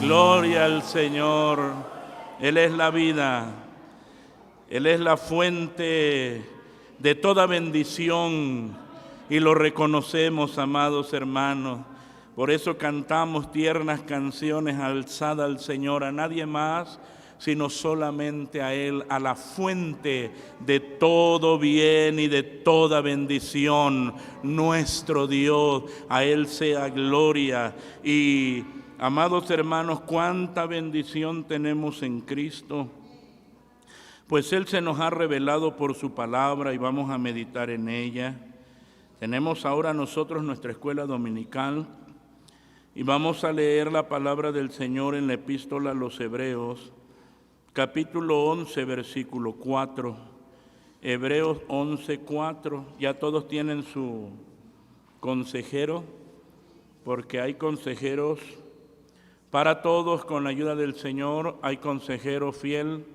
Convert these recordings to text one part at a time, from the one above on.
Gloria al Señor. Él es la vida. Él es la fuente de toda bendición y lo reconocemos, amados hermanos. Por eso cantamos tiernas canciones alzada al Señor, a nadie más, sino solamente a Él, a la fuente de todo bien y de toda bendición, nuestro Dios. A Él sea gloria. Y, amados hermanos, cuánta bendición tenemos en Cristo. Pues Él se nos ha revelado por su palabra y vamos a meditar en ella. Tenemos ahora nosotros nuestra escuela dominical y vamos a leer la palabra del Señor en la epístola a los Hebreos, capítulo 11, versículo 4. Hebreos 11, 4. Ya todos tienen su consejero, porque hay consejeros para todos con la ayuda del Señor, hay consejero fiel.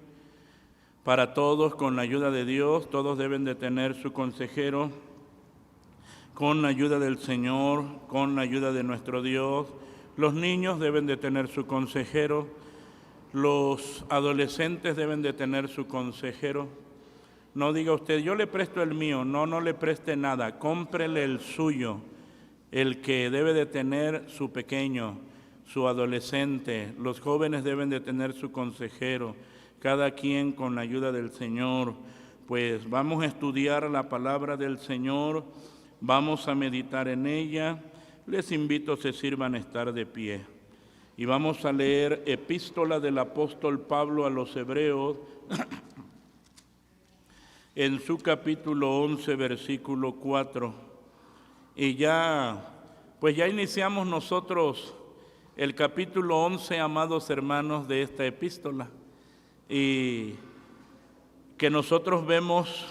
Para todos, con la ayuda de Dios, todos deben de tener su consejero, con la ayuda del Señor, con la ayuda de nuestro Dios. Los niños deben de tener su consejero, los adolescentes deben de tener su consejero. No diga usted, yo le presto el mío, no le preste nada, cómprele el suyo, el que debe de tener su pequeño, su adolescente. Los jóvenes deben de tener su consejero. Cada quien con la ayuda del Señor, pues vamos a estudiar la palabra del Señor, vamos a meditar en ella. Les invito a se sirvan a estar de pie. Y vamos a leer epístola del apóstol Pablo a los Hebreos, en su capítulo 11, versículo 4. Y ya iniciamos nosotros el capítulo 11, amados hermanos, de esta epístola. Y que nosotros vemos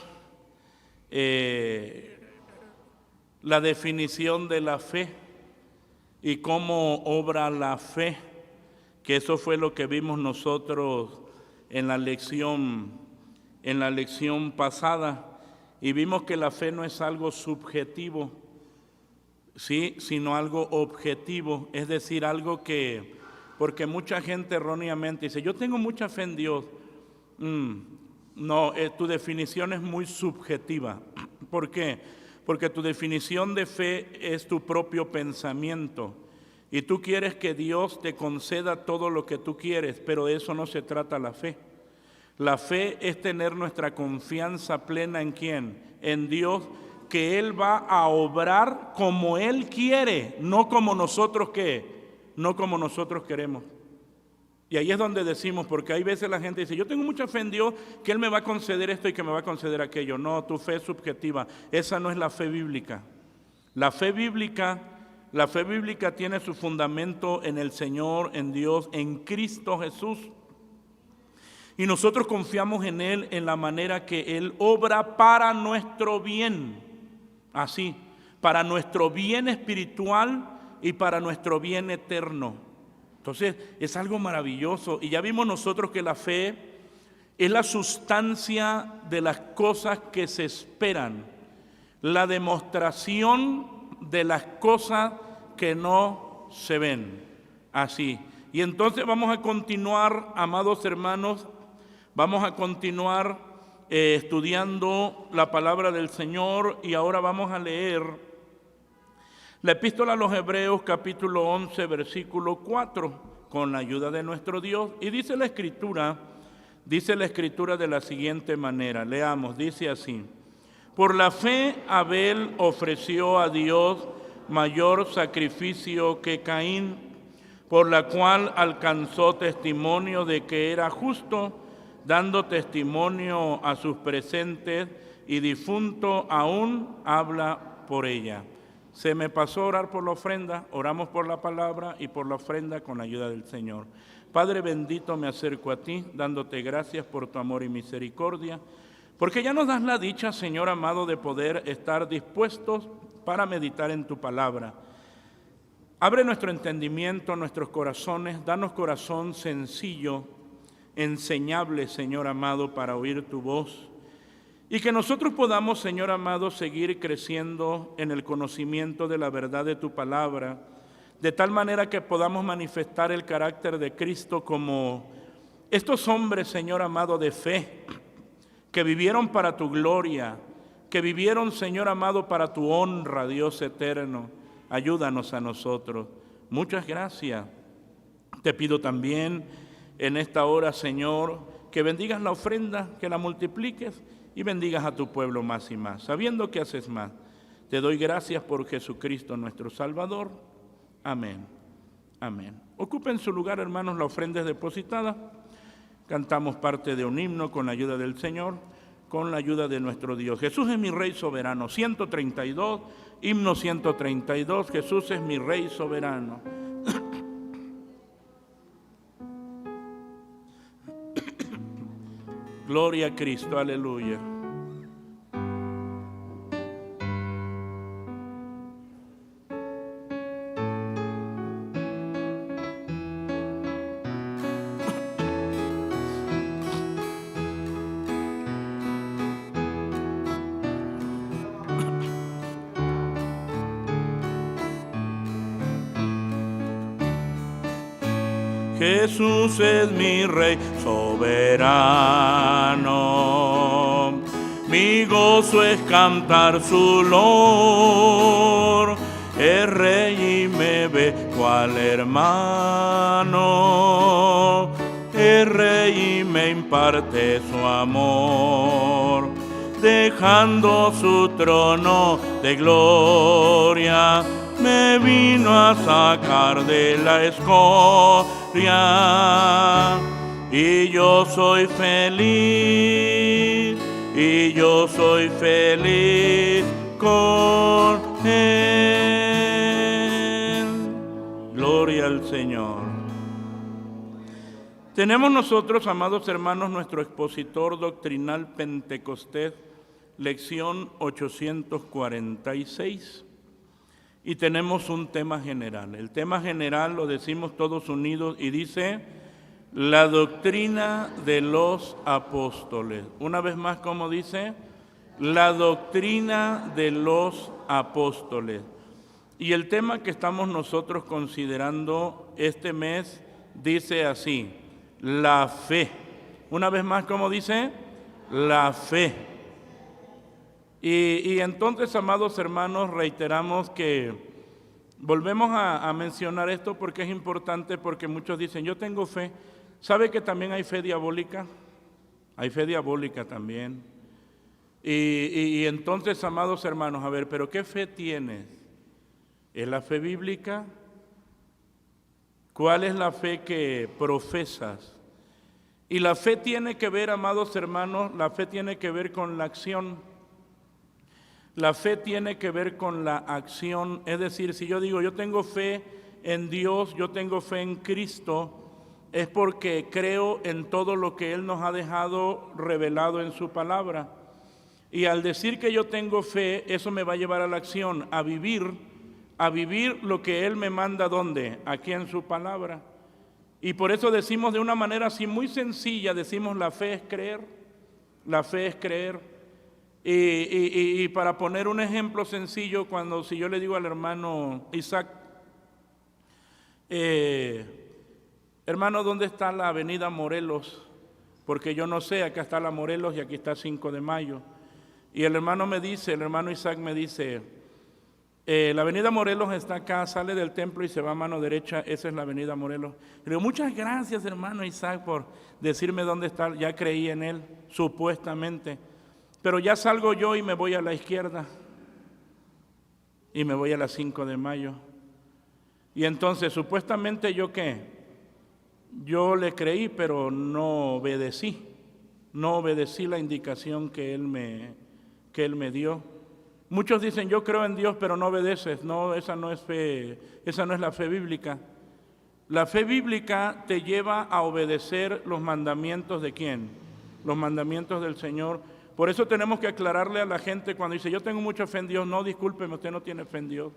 la definición de la fe y cómo obra la fe, que eso fue lo que vimos nosotros en la lección pasada, y vimos que la fe no es algo subjetivo, ¿sí?, sino algo objetivo, es decir, algo que... Porque mucha gente erróneamente dice, yo tengo mucha fe en Dios. No, tu definición es muy subjetiva. ¿Por qué? Porque tu definición de fe es tu propio pensamiento. Y tú quieres que Dios te conceda todo lo que tú quieres, pero de eso no se trata la fe. La fe es tener nuestra confianza plena ¿en quién? En Dios, que Él va a obrar como Él quiere, no como nosotros no como nosotros queremos. Y ahí es donde decimos, porque hay veces la gente dice, yo tengo mucha fe en Dios, que Él me va a conceder esto y que me va a conceder aquello. No, tu fe es subjetiva, esa no es la fe bíblica. La fe bíblica tiene su fundamento en el Señor, en Dios, en Cristo Jesús. Y nosotros confiamos en Él en la manera que Él obra para nuestro bien, así, para nuestro bien espiritual y para nuestro bien eterno. Entonces es algo maravilloso. Y ya vimos nosotros que la fe es la sustancia de las cosas que se esperan, la demostración de las cosas que no se ven. Así. Y entonces vamos a continuar, amados hermanos, vamos a continuar estudiando la palabra del Señor, y ahora vamos a leer la epístola a los Hebreos, capítulo 11, versículo 4, con la ayuda de nuestro Dios. Y dice la Escritura de la siguiente manera, leamos, dice así: por la fe Abel ofreció a Dios mayor sacrificio que Caín, por la cual alcanzó testimonio de que era justo, dando testimonio a sus presentes, y difunto aún habla por ella. Se me pasó orar por la ofrenda, oramos por la palabra y por la ofrenda con la ayuda del Señor. Padre bendito, me acerco a ti, dándote gracias por tu amor y misericordia, porque ya nos das la dicha, Señor amado, de poder estar dispuestos para meditar en tu palabra. Abre nuestro entendimiento, nuestros corazones, danos corazón sencillo, enseñable, Señor amado, para oír tu voz. Y que nosotros podamos, Señor amado, seguir creciendo en el conocimiento de la verdad de tu palabra, de tal manera que podamos manifestar el carácter de Cristo como estos hombres, Señor amado, de fe, que vivieron para tu gloria, que vivieron, Señor amado, para tu honra, Dios eterno. Ayúdanos a nosotros. Muchas gracias. Te pido también en esta hora, Señor, que bendigas la ofrenda, que la multipliques y bendigas a tu pueblo más y más, sabiendo que haces más. Te doy gracias por Jesucristo nuestro Salvador. Amén. Amén. Ocupen su lugar, hermanos, la ofrenda es depositada. Cantamos parte de un himno con la ayuda del Señor, con la ayuda de nuestro Dios. Jesús es mi Rey soberano. 132, himno 132, Jesús es mi Rey soberano. Gloria a Cristo, aleluya. Jesús es mi Rey soberano, mi gozo es cantar su loor. Es Rey y me ve cual hermano, es Rey y me imparte su amor, dejando su trono de gloria, me vino a sacar de la escoria, y yo soy feliz, y yo soy feliz con Él. Gloria al Señor. Tenemos nosotros, amados hermanos, nuestro expositor doctrinal Pentecostés, lección 846. Y tenemos un tema general. El tema general lo decimos todos unidos y dice: la doctrina de los apóstoles. Una vez más, ¿cómo dice? La doctrina de los apóstoles. Y el tema que estamos nosotros considerando este mes dice así: la fe. Una vez más, ¿cómo dice? La fe. Y entonces, amados hermanos, reiteramos que volvemos a mencionar esto porque es importante, porque muchos dicen, yo tengo fe. ¿Sabe que también hay fe diabólica? Hay fe diabólica también. Y entonces, amados hermanos, a ver, ¿pero qué fe tienes? ¿Es la fe bíblica? ¿Cuál es la fe que profesas? Y la fe tiene que ver, amados hermanos, la fe tiene que ver con la acción. La fe tiene que ver con la acción, es decir, si yo digo yo tengo fe en Dios, yo tengo fe en Cristo, es porque creo en todo lo que Él nos ha dejado revelado en su palabra. Y al decir que yo tengo fe, eso me va a llevar a la acción, a vivir lo que Él me manda, ¿dónde? Aquí en su palabra. Y por eso decimos de una manera así muy sencilla, decimos la fe es creer, la fe es creer. Y para poner un ejemplo sencillo, si yo le digo al hermano Isaac, hermano, ¿dónde está la avenida Morelos? Porque yo no sé, acá está la Morelos y aquí está 5 de Mayo. Y el hermano Isaac me dice, la avenida Morelos está acá, sale del templo y se va a mano derecha, esa es la avenida Morelos. Le digo, muchas gracias, hermano Isaac, por decirme dónde está, ya creí en él, supuestamente. Pero ya salgo yo y me voy a la izquierda y me voy a las 5 de Mayo. Y entonces, supuestamente, ¿yo qué? Yo le creí, pero no obedecí la indicación que él me dio. Muchos dicen, yo creo en Dios, pero no obedeces. No, esa no es fe, esa no es la fe bíblica. La fe bíblica te lleva a obedecer los mandamientos ¿de quién? Los mandamientos del Señor. Por eso tenemos que aclararle a la gente cuando dice, yo tengo mucha fe en Dios. No, discúlpeme, usted no tiene fe en Dios.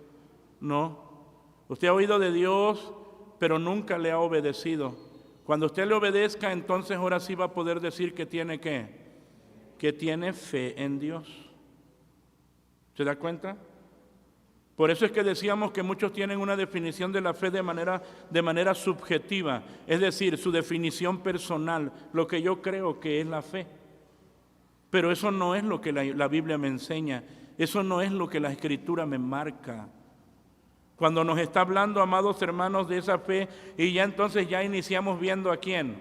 No. Usted ha oído de Dios, pero nunca le ha obedecido. Cuando usted le obedezca, entonces ahora sí va a poder decir que tiene ¿qué? Que tiene fe en Dios. ¿Se da cuenta? Por eso es que decíamos que muchos tienen una definición de la fe de manera subjetiva, es decir, su definición personal, lo que yo creo que es la fe. Pero eso no es lo que la Biblia me enseña, eso no es lo que la Escritura me marca. Cuando nos está hablando, amados hermanos, de esa fe, y ya entonces ya iniciamos viendo a quién.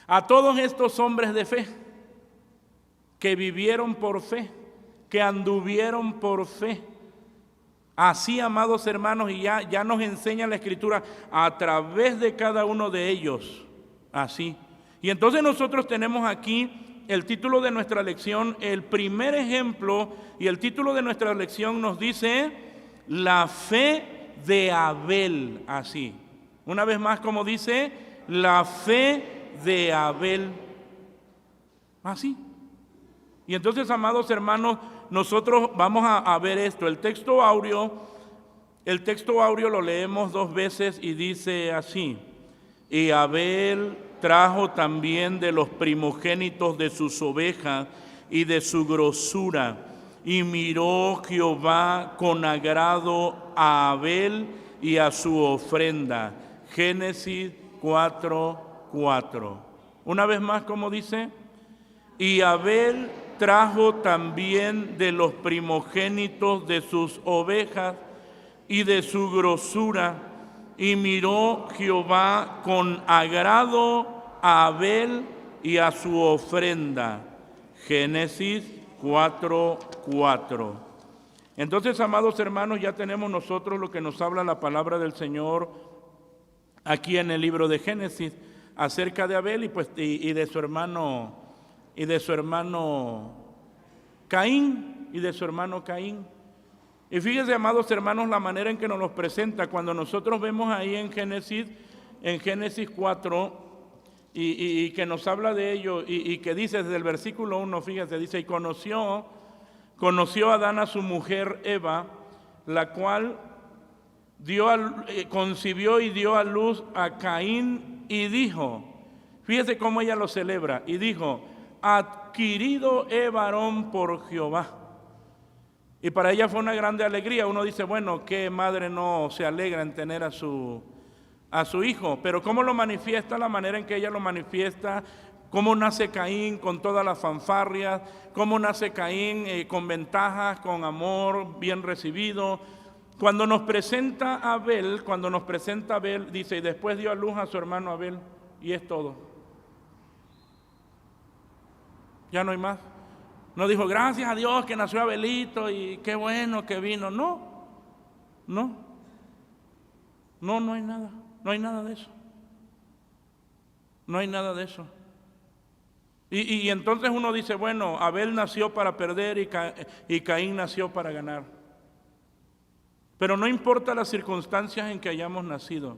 A todos estos hombres de fe, que vivieron por fe, que anduvieron por fe. Así, amados hermanos, y ya nos enseña la Escritura a través de cada uno de ellos. Así. Y entonces nosotros tenemos aquí el título de nuestra lección, el primer ejemplo, y el título de nuestra lección nos dice, la fe de Abel. Así. Una vez más, como dice, la fe de Abel. Así. Y entonces, amados hermanos, nosotros vamos a ver esto. El texto áureo lo leemos 2 veces y dice así: y Abel trajo también de los primogénitos de sus ovejas y de su grosura, y miró Jehová con agrado a Abel y a su ofrenda. Génesis 4:4. Una vez más, como dice, y Abel trajo también de los primogénitos de sus ovejas y de su grosura, y miró Jehová con agrado a Abel y a su ofrenda. Génesis 4:4. Entonces, amados hermanos, ya tenemos nosotros lo que nos habla la palabra del Señor aquí en el libro de Génesis acerca de Abel y de su hermano Caín, Y fíjense, amados hermanos, la manera en que nos los presenta. Cuando nosotros vemos ahí en Génesis 4, y que nos habla de ello, y que dice desde el versículo 1, fíjense, dice, y conoció Adán a su mujer Eva, la cual concibió y dio a luz a Caín, y dijo, fíjese cómo ella lo celebra, y dijo, adquirido he varón por Jehová. Y para ella fue una grande alegría. Uno dice, bueno, ¿qué madre no se alegra en tener a su hijo? Pero ¿cómo lo manifiesta? La manera en que ella lo manifiesta. ¿Cómo nace Caín con todas las fanfarrias? ¿Cómo nace Caín con ventajas, con amor, bien recibido? Cuando nos presenta a Abel, dice, y después dio a luz a su hermano Abel, y es todo. Ya no hay más. No dijo, gracias a Dios que nació Abelito y qué bueno que vino. No hay nada. No hay nada de eso. No hay nada de eso. Y entonces uno dice, bueno, Abel nació para perder y Caín nació para ganar. Pero no importa las circunstancias en que hayamos nacido,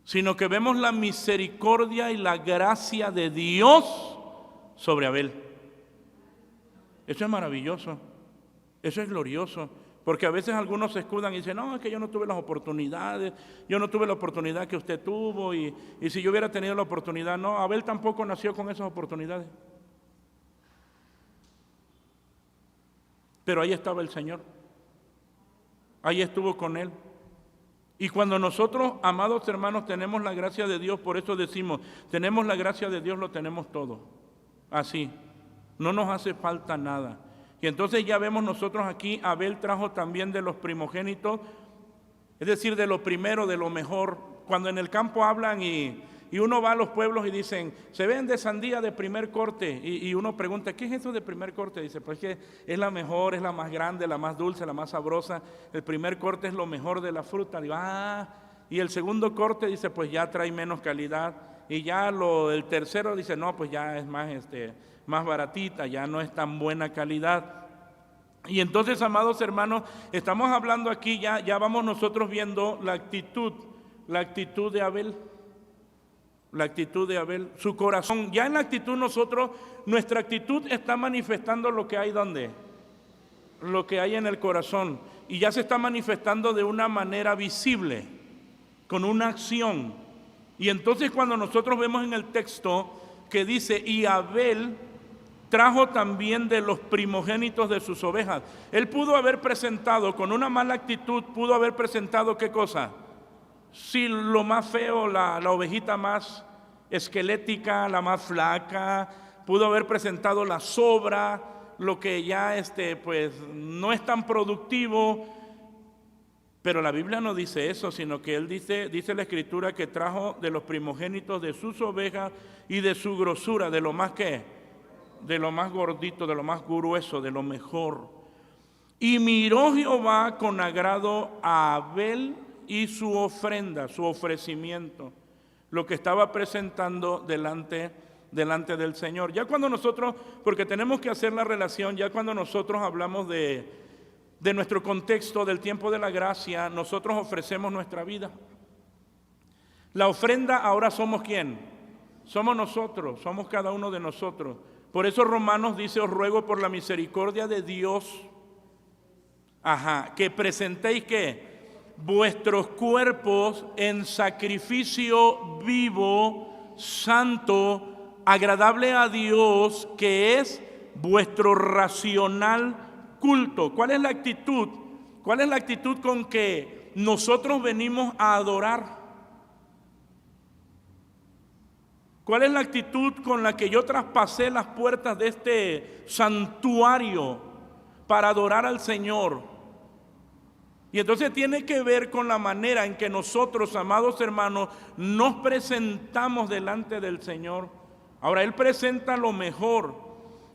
sino que vemos la misericordia y la gracia de Dios sobre Abel. Eso es maravilloso, eso es glorioso, porque a veces algunos se escudan y dicen, no, es que yo no tuve las oportunidades, yo no tuve la oportunidad que usted tuvo, y si yo hubiera tenido la oportunidad, no, Abel tampoco nació con esas oportunidades. Pero ahí estaba el Señor, ahí estuvo con él. Y cuando nosotros, amados hermanos, tenemos la gracia de Dios, por eso decimos, tenemos la gracia de Dios, lo tenemos todo. Así, no nos hace falta nada. Y entonces ya vemos nosotros aquí, Abel trajo también de los primogénitos, es decir, de lo primero, de lo mejor. Cuando en el campo hablan y uno va a los pueblos y dicen, se vende sandía de primer corte, y uno pregunta, ¿qué es eso de primer corte? Dice, pues que es la mejor, es la más grande, la más dulce, la más sabrosa. El primer corte es lo mejor de la fruta. Digo, y el segundo corte, dice, pues ya trae menos calidad. Y ya el tercero dice, no, pues ya es más baratita, ya no es tan buena calidad. Y entonces, amados hermanos, estamos hablando aquí, ya vamos nosotros viendo la actitud de Abel. La actitud de Abel, su corazón. Ya en la actitud nuestra actitud está manifestando lo que hay ¿dónde? Lo que hay en el corazón. Y ya se está manifestando de una manera visible, con una acción. Y entonces cuando nosotros vemos en el texto que dice, y Abel trajo también de los primogénitos de sus ovejas. Él pudo haber presentado, con una mala actitud, pudo haber presentado, ¿qué cosa? Sí, lo más feo, la ovejita más esquelética, la más flaca. Pudo haber presentado la sobra, lo que ya pues no es tan productivo. Pero la Biblia no dice eso, sino que él dice la Escritura que trajo de los primogénitos de sus ovejas y de su grosura, de lo más que, de lo más gordito, de lo más grueso, de lo mejor. Y miró Jehová con agrado a Abel y su ofrenda, su ofrecimiento, lo que estaba presentando delante del Señor. Ya cuando nosotros, porque tenemos que hacer la relación, ya cuando nosotros hablamos de nuestro contexto, del tiempo de la gracia, nosotros ofrecemos nuestra vida. La ofrenda ahora somos ¿quién? Somos nosotros, somos cada uno de nosotros. Por eso Romanos dice, os ruego por la misericordia de Dios, que presentéis ¿qué? Vuestros cuerpos en sacrificio vivo, santo, agradable a Dios, que es vuestro racional culto. ¿Cuál es la actitud? ¿Cuál es la actitud con que nosotros venimos a adorar? ¿Cuál es la actitud con la que yo traspasé las puertas de este santuario para adorar al Señor? Y entonces tiene que ver con la manera en que nosotros, amados hermanos, nos presentamos delante del Señor. Ahora, Él presenta lo mejor.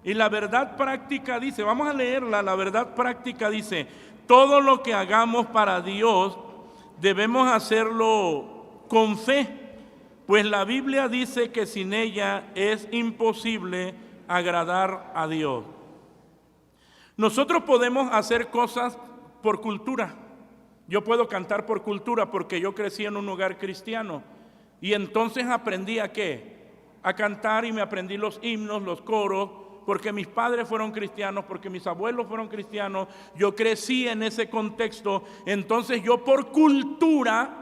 Y la verdad práctica dice, vamos a leerla, la verdad práctica dice, todo lo que hagamos para Dios debemos hacerlo con fe, pues la Biblia dice que sin ella es imposible agradar a Dios. Nosotros podemos hacer cosas por cultura. Yo puedo cantar por cultura porque yo crecí en un hogar cristiano y entonces aprendí ¿a qué? A cantar y me aprendí los himnos, los coros, porque mis padres fueron cristianos, porque mis abuelos fueron cristianos, yo crecí en ese contexto, entonces yo por cultura,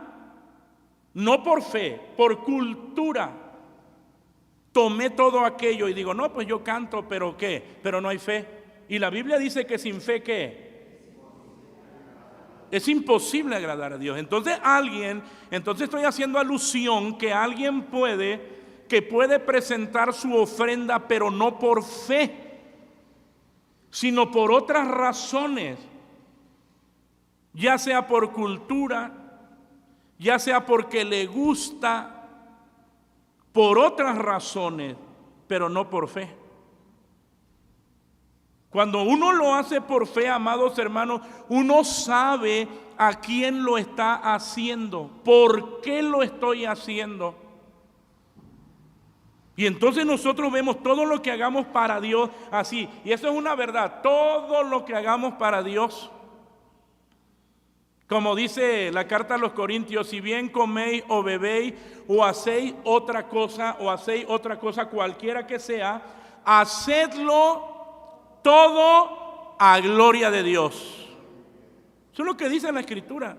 no por fe, por cultura, tomé todo aquello y digo, no, pues yo canto, pero ¿qué? Pero no hay fe. Y la Biblia dice que sin fe, ¿qué? Es imposible agradar a Dios. Entonces estoy haciendo alusión que alguien puede presentar su ofrenda, pero no por fe, sino por otras razones, ya sea por cultura, ya sea porque le gusta, por otras razones, pero no por fe. Cuando uno lo hace por fe, amados hermanos, uno sabe a quién lo está haciendo, por qué lo estoy haciendo. Y entonces nosotros vemos todo lo que hagamos para Dios así. Y eso es una verdad, todo lo que hagamos para Dios. Como dice la carta a los Corintios, si bien coméis o bebéis o hacéis otra cosa cualquiera que sea, hacedlo todo a gloria de Dios. Eso es lo que dice la Escritura.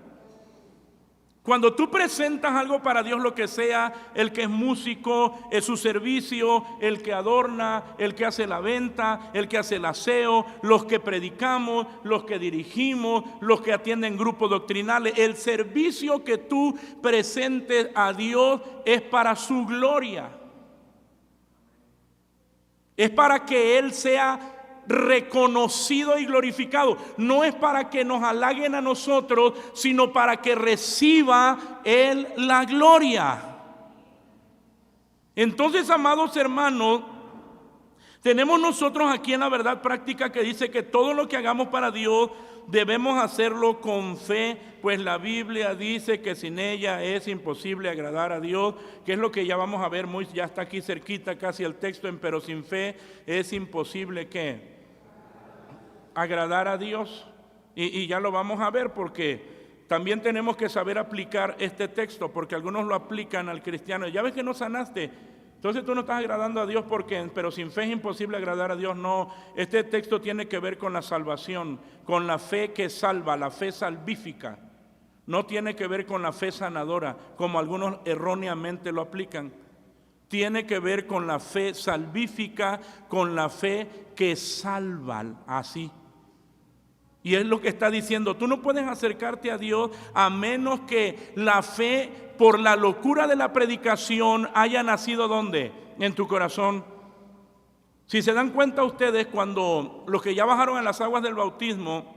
Cuando tú presentas algo para Dios, lo que sea, el que es músico, es su servicio, el que adorna, el que hace la venta, el que hace el aseo, los que predicamos, los que dirigimos, los que atienden grupos doctrinales, el servicio que tú presentes a Dios es para su gloria. Es para que Él sea reconocido y glorificado. No es para que nos halaguen a nosotros, sino para que reciba Él la gloria. Entonces, amados hermanos, tenemos nosotros aquí en la verdad práctica que dice que todo lo que hagamos para Dios debemos hacerlo con fe, pues la Biblia dice que sin ella es imposible agradar a Dios, que es lo que ya vamos a ver, ya está aquí cerquita casi el texto, pero sin fe es imposible que agradar a Dios. Y ya lo vamos a ver, porque también tenemos que saber aplicar este texto, porque algunos lo aplican al cristiano. Ya ves que no sanaste, entonces tú no estás agradando a Dios, pero sin fe es imposible agradar a Dios. No, este texto tiene que ver con la salvación, con la fe que salva, la fe salvífica. No tiene que ver con la fe sanadora, como algunos erróneamente lo aplican. tiene que ver con la fe salvífica, con la fe que salva, así. Y es lo que está diciendo, tú no puedes acercarte a Dios a menos que la fe por la locura de la predicación haya nacido ¿dónde? En tu corazón. Si se dan cuenta ustedes, cuando los que ya bajaron a las aguas del bautismo,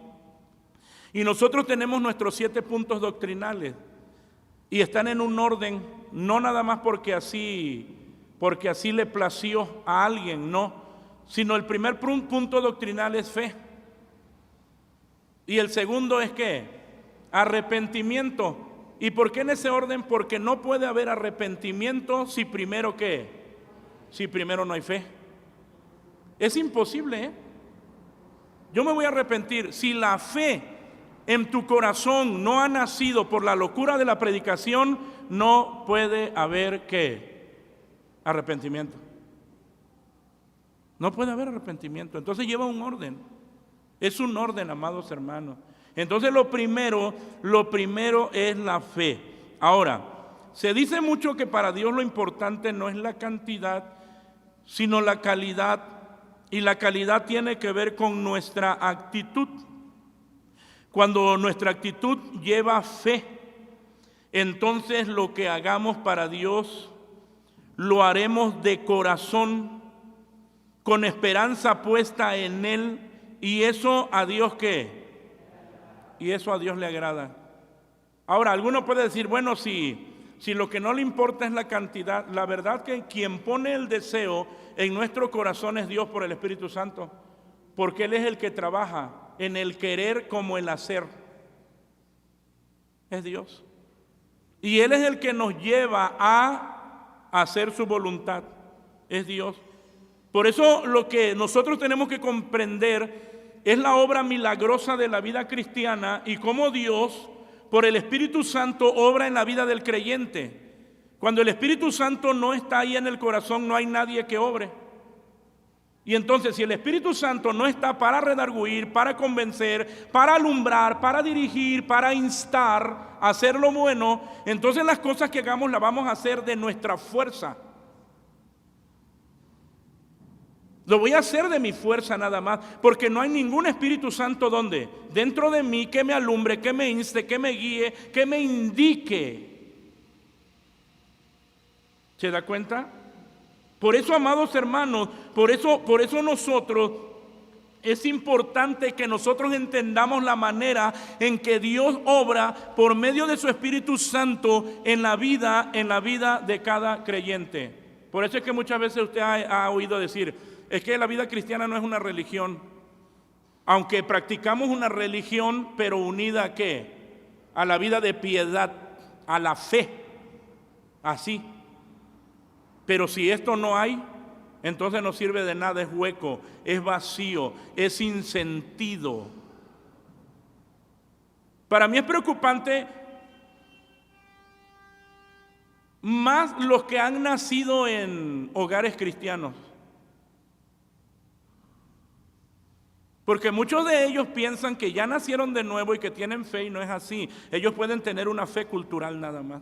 y nosotros tenemos nuestros 7 puntos doctrinales, y están en un orden, no nada más porque así le plació a alguien, no, sino el primer punto doctrinal es fe. Y el segundo es ¿qué? Arrepentimiento. ¿Y por qué en ese orden? Porque no puede haber arrepentimiento si primero ¿qué? Si primero no hay fe. Es imposible, ¿eh? Yo me voy a arrepentir si la fe en tu corazón no ha nacido por la locura de la predicación, no puede haber ¿qué? Arrepentimiento. No puede haber arrepentimiento. Entonces lleva un orden. Es un orden, amados hermanos. Entonces lo primero es la fe. Ahora, se dice mucho que para Dios lo importante no es la cantidad, sino la calidad. Y la calidad tiene que ver con nuestra actitud. Cuando nuestra actitud lleva fe, entonces lo que hagamos para Dios lo haremos de corazón, con esperanza puesta en Él. ¿Y eso a Dios qué? Y eso a Dios le agrada. Ahora, alguno puede decir, bueno, si lo que no le importa es la cantidad, la verdad que quien pone el deseo en nuestro corazón es Dios por el Espíritu Santo, porque Él es el que trabaja en el querer como el hacer. Es Dios. Y Él es el que nos lleva a hacer su voluntad. Es Dios. Por eso lo que nosotros tenemos que comprender es la obra milagrosa de la vida cristiana y cómo Dios, por el Espíritu Santo, obra en la vida del creyente. Cuando el Espíritu Santo no está ahí en el corazón, no hay nadie que obre. Y entonces, si el Espíritu Santo no está para redarguir, para convencer, para alumbrar, para dirigir, para instar a hacer lo bueno, entonces las cosas que hagamos las vamos a hacer de nuestra fuerza. Lo voy a hacer de mi fuerza nada más, porque no hay ningún Espíritu Santo donde dentro de mí que me alumbre, que me inste, que me guíe, que me indique. ¿Se da cuenta? Por eso, amados hermanos, por eso nosotros es importante que nosotros entendamos la manera en que Dios obra por medio de su Espíritu Santo en la vida de cada creyente. Por eso es que muchas veces usted ha oído decir, es que la vida cristiana no es una religión, aunque practicamos una religión, pero unida ¿a qué? A la vida de piedad, a la fe, así. Pero si esto no hay, entonces no sirve de nada, es hueco, es vacío, es sin sentido. Para mí es preocupante más los que han nacido en hogares cristianos. Porque muchos de ellos piensan que ya nacieron de nuevo y que tienen fe, y no es así. Ellos pueden tener una fe cultural nada más.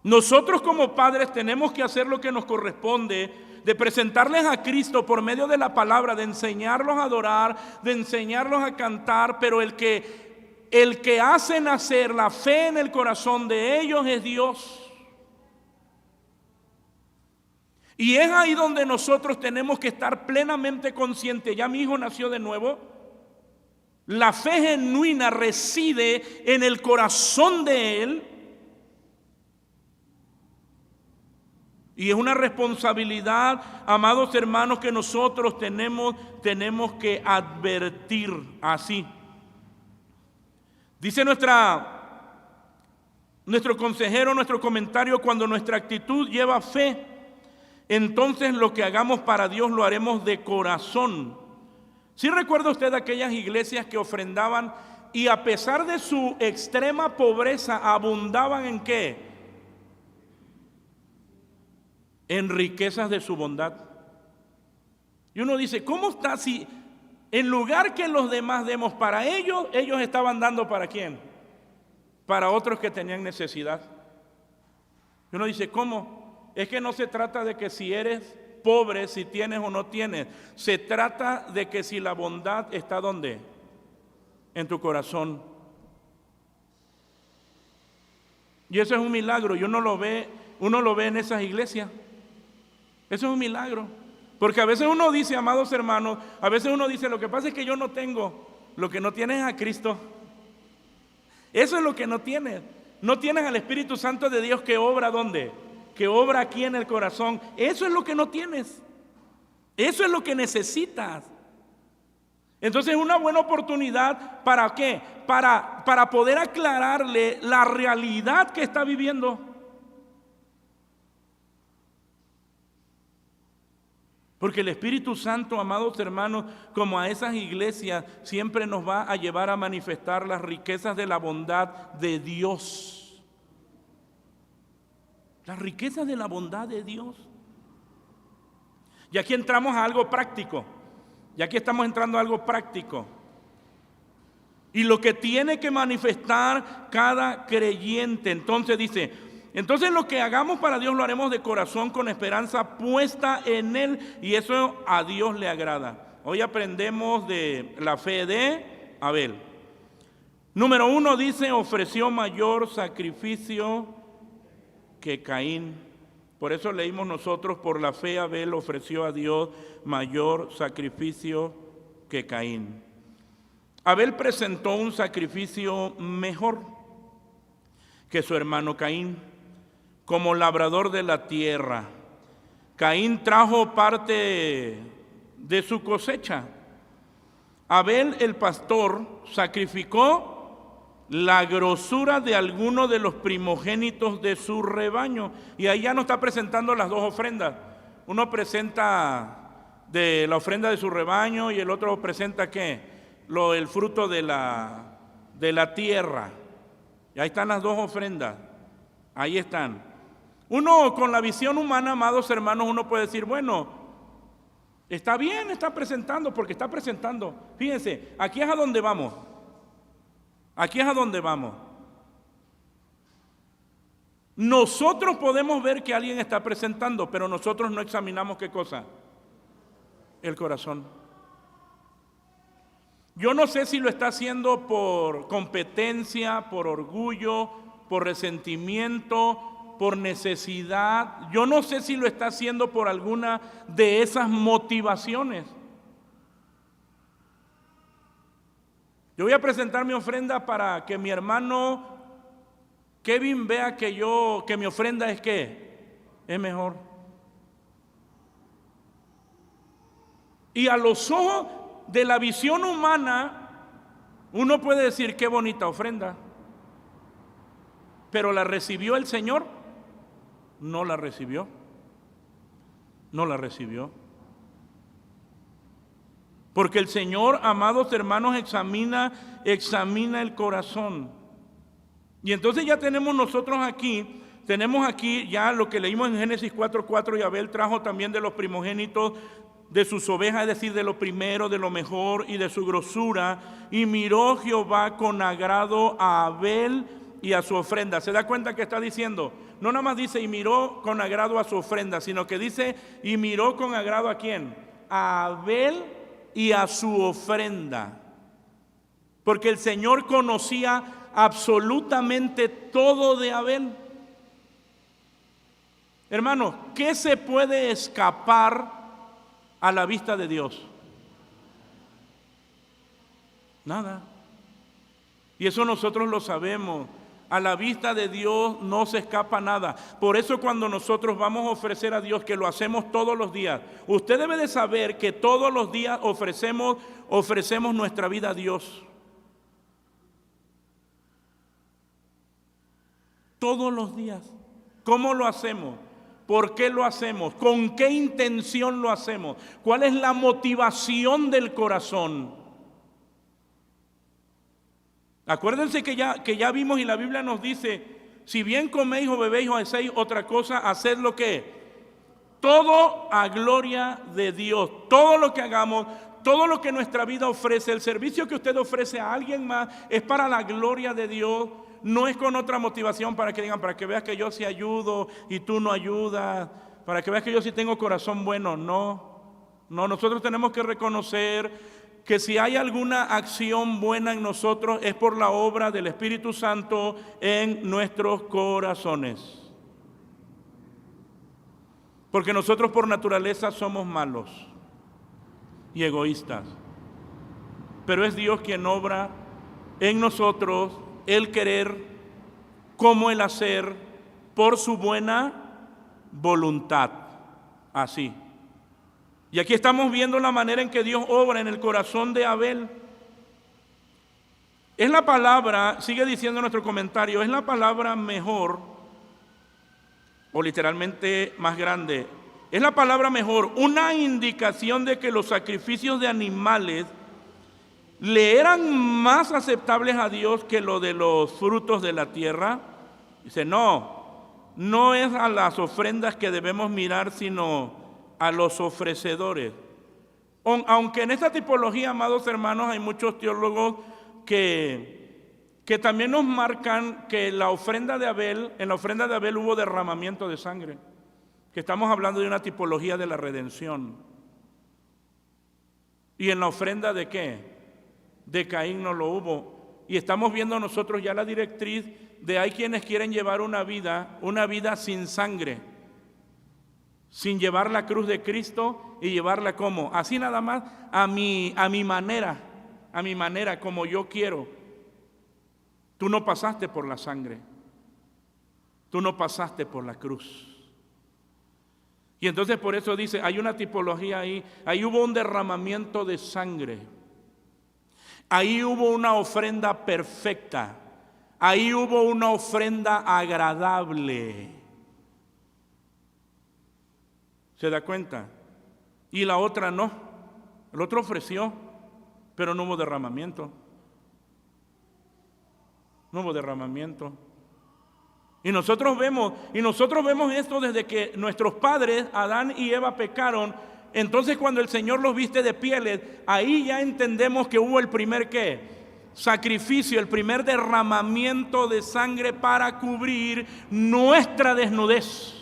Nosotros como padres tenemos que hacer lo que nos corresponde, de presentarles a Cristo por medio de la palabra, de enseñarlos a adorar, de enseñarlos a cantar, pero el que hace nacer la fe en el corazón de ellos es Dios. Y es ahí donde nosotros tenemos que estar plenamente conscientes. Ya mi hijo nació de nuevo. La fe genuina reside en el corazón de él. Y es una responsabilidad, amados hermanos, que nosotros tenemos que advertir así. Dice nuestro consejero, nuestro comentario, cuando nuestra actitud lleva fe, entonces lo que hagamos para Dios lo haremos de corazón. ¿Sí recuerda usted aquellas iglesias que ofrendaban y a pesar de su extrema pobreza abundaban en qué? En riquezas de su bondad. Y uno dice, ¿cómo está si en lugar que los demás demos para ellos, ellos estaban dando para quién? para otros que tenían necesidad. Y uno dice, ¿cómo? Es que no se trata de que si eres pobre, si tienes o no tienes. Se trata de que si la bondad está ¿dónde? En tu corazón. Y eso es un milagro, y uno lo ve en esas iglesias. Eso es un milagro. Porque a veces uno dice, amados hermanos, a veces uno dice, lo que pasa es que yo no tengo. Lo que no tienes es a Cristo. Eso es lo que no tienes. No tienes al Espíritu Santo de Dios que obra ¿dónde? Que obra aquí en el corazón. Eso es lo que no tienes. Eso es lo que necesitas. Entonces es una buena oportunidad, ¿para qué? Para poder aclararle la realidad que está viviendo. Porque el Espíritu Santo, amados hermanos, como a esas iglesias, siempre nos va a llevar a manifestar las riquezas de la bondad de Dios. Las riquezas de la bondad de Dios. Y aquí entramos a algo práctico. Y aquí estamos entrando a algo práctico. Y lo que tiene que manifestar cada creyente. Entonces dice, entonces lo que hagamos para Dios lo haremos de corazón con esperanza puesta en Él. Y eso a Dios le agrada. Hoy aprendemos de la fe de Abel. Número 1 dice, ofreció mayor sacrificio que Caín. Por eso leímos nosotros, por la fe Abel ofreció a Dios mayor sacrificio que Caín. Abel presentó un sacrificio mejor que su hermano Caín, como labrador de la tierra. Caín trajo parte de su cosecha. Abel, el pastor, sacrificó la grosura de alguno de los primogénitos de su rebaño. Y ahí ya no está presentando las dos ofrendas. Uno presenta de la ofrenda de su rebaño y el otro presenta ¿qué? El fruto de la tierra. Y ahí están las dos ofrendas. Ahí están. Uno con la visión humana, amados hermanos, uno puede decir, bueno, está bien, está presentando, porque está presentando. Fíjense, aquí es a donde vamos. Aquí es a donde vamos. Nosotros podemos ver que alguien está presentando, pero nosotros no examinamos ¿qué cosa? El corazón. Yo no sé si lo está haciendo por competencia, por orgullo, por resentimiento, por necesidad. Yo no sé si lo está haciendo por alguna de esas motivaciones. Yo voy a presentar mi ofrenda para que mi hermano Kevin vea que mi ofrenda es ¿qué? Es mejor. Y a los ojos de la visión humana, uno puede decir qué bonita ofrenda. Pero ¿la recibió el Señor? No la recibió. No la recibió. Porque el Señor, amados hermanos, examina el corazón. Y entonces ya tenemos aquí ya lo que leímos en Génesis 4:4, y Abel trajo también de los primogénitos de sus ovejas, es decir, de lo primero, de lo mejor y de su grosura. Y miró Jehová con agrado a Abel y a su ofrenda. ¿Se da cuenta que está diciendo? No nada más dice y miró con agrado a su ofrenda, sino que dice y miró con agrado ¿a quién? A Abel y a su ofrenda. Porque el Señor conocía absolutamente todo de Abel. Hermanos, ¿qué se puede escapar a la vista de Dios? Nada. Y eso nosotros lo sabemos. A la vista de Dios no se escapa nada. Por eso cuando nosotros vamos a ofrecer a Dios, que lo hacemos todos los días, usted debe de saber que todos los días ofrecemos nuestra vida a Dios. Todos los días. ¿Cómo lo hacemos? ¿Por qué lo hacemos? ¿Con qué intención lo hacemos? ¿Cuál es la motivación del corazón? Acuérdense que ya vimos y la Biblia nos dice, si bien coméis o bebéis o hacéis otra cosa, haced lo que todo a gloria de Dios. Todo lo que hagamos, todo lo que nuestra vida ofrece, el servicio que usted ofrece a alguien más es para la gloria de Dios. no es con otra motivación para que digan, para que veas que yo sí ayudo y tú no ayudas, para que veas que yo sí tengo corazón bueno. No, nosotros tenemos que reconocer que si hay alguna acción buena en nosotros es por la obra del Espíritu Santo en nuestros corazones. Porque nosotros por naturaleza somos malos y egoístas. Pero es Dios quien obra en nosotros el querer como el hacer por su buena voluntad. Así. Y aquí estamos viendo la manera en que Dios obra en el corazón de Abel. Es la palabra, sigue diciendo nuestro comentario, es la palabra mejor, o literalmente más grande, es la palabra mejor, una indicación de que los sacrificios de animales le eran más aceptables a Dios que lo de los frutos de la tierra. Dice, no es a las ofrendas que debemos mirar, sino a los ofrecedores. Aunque en esta tipología, amados hermanos, hay muchos teólogos que también nos marcan que en la ofrenda de Abel hubo derramamiento de sangre, que estamos hablando de una tipología de la redención. ¿Y en la ofrenda de qué? De Caín no lo hubo. Y estamos viendo nosotros ya la directriz de hay quienes quieren llevar una vida sin sangre, sin llevar la cruz de Cristo y llevarla como, así nada más, a mi manera, como yo quiero. Tú no pasaste por la sangre, tú no pasaste por la cruz. Y entonces por eso dice, hay una tipología ahí hubo un derramamiento de sangre, ahí hubo una ofrenda perfecta, ahí hubo una ofrenda agradable. ¿Se da cuenta? Y la otra no. El otro ofreció, pero no hubo derramamiento. No hubo derramamiento. Y nosotros vemos esto desde que nuestros padres, Adán y Eva, pecaron. Entonces cuando el Señor los viste de pieles, ahí ya entendemos que hubo el primer ¿qué? Sacrificio, el primer derramamiento de sangre para cubrir nuestra desnudez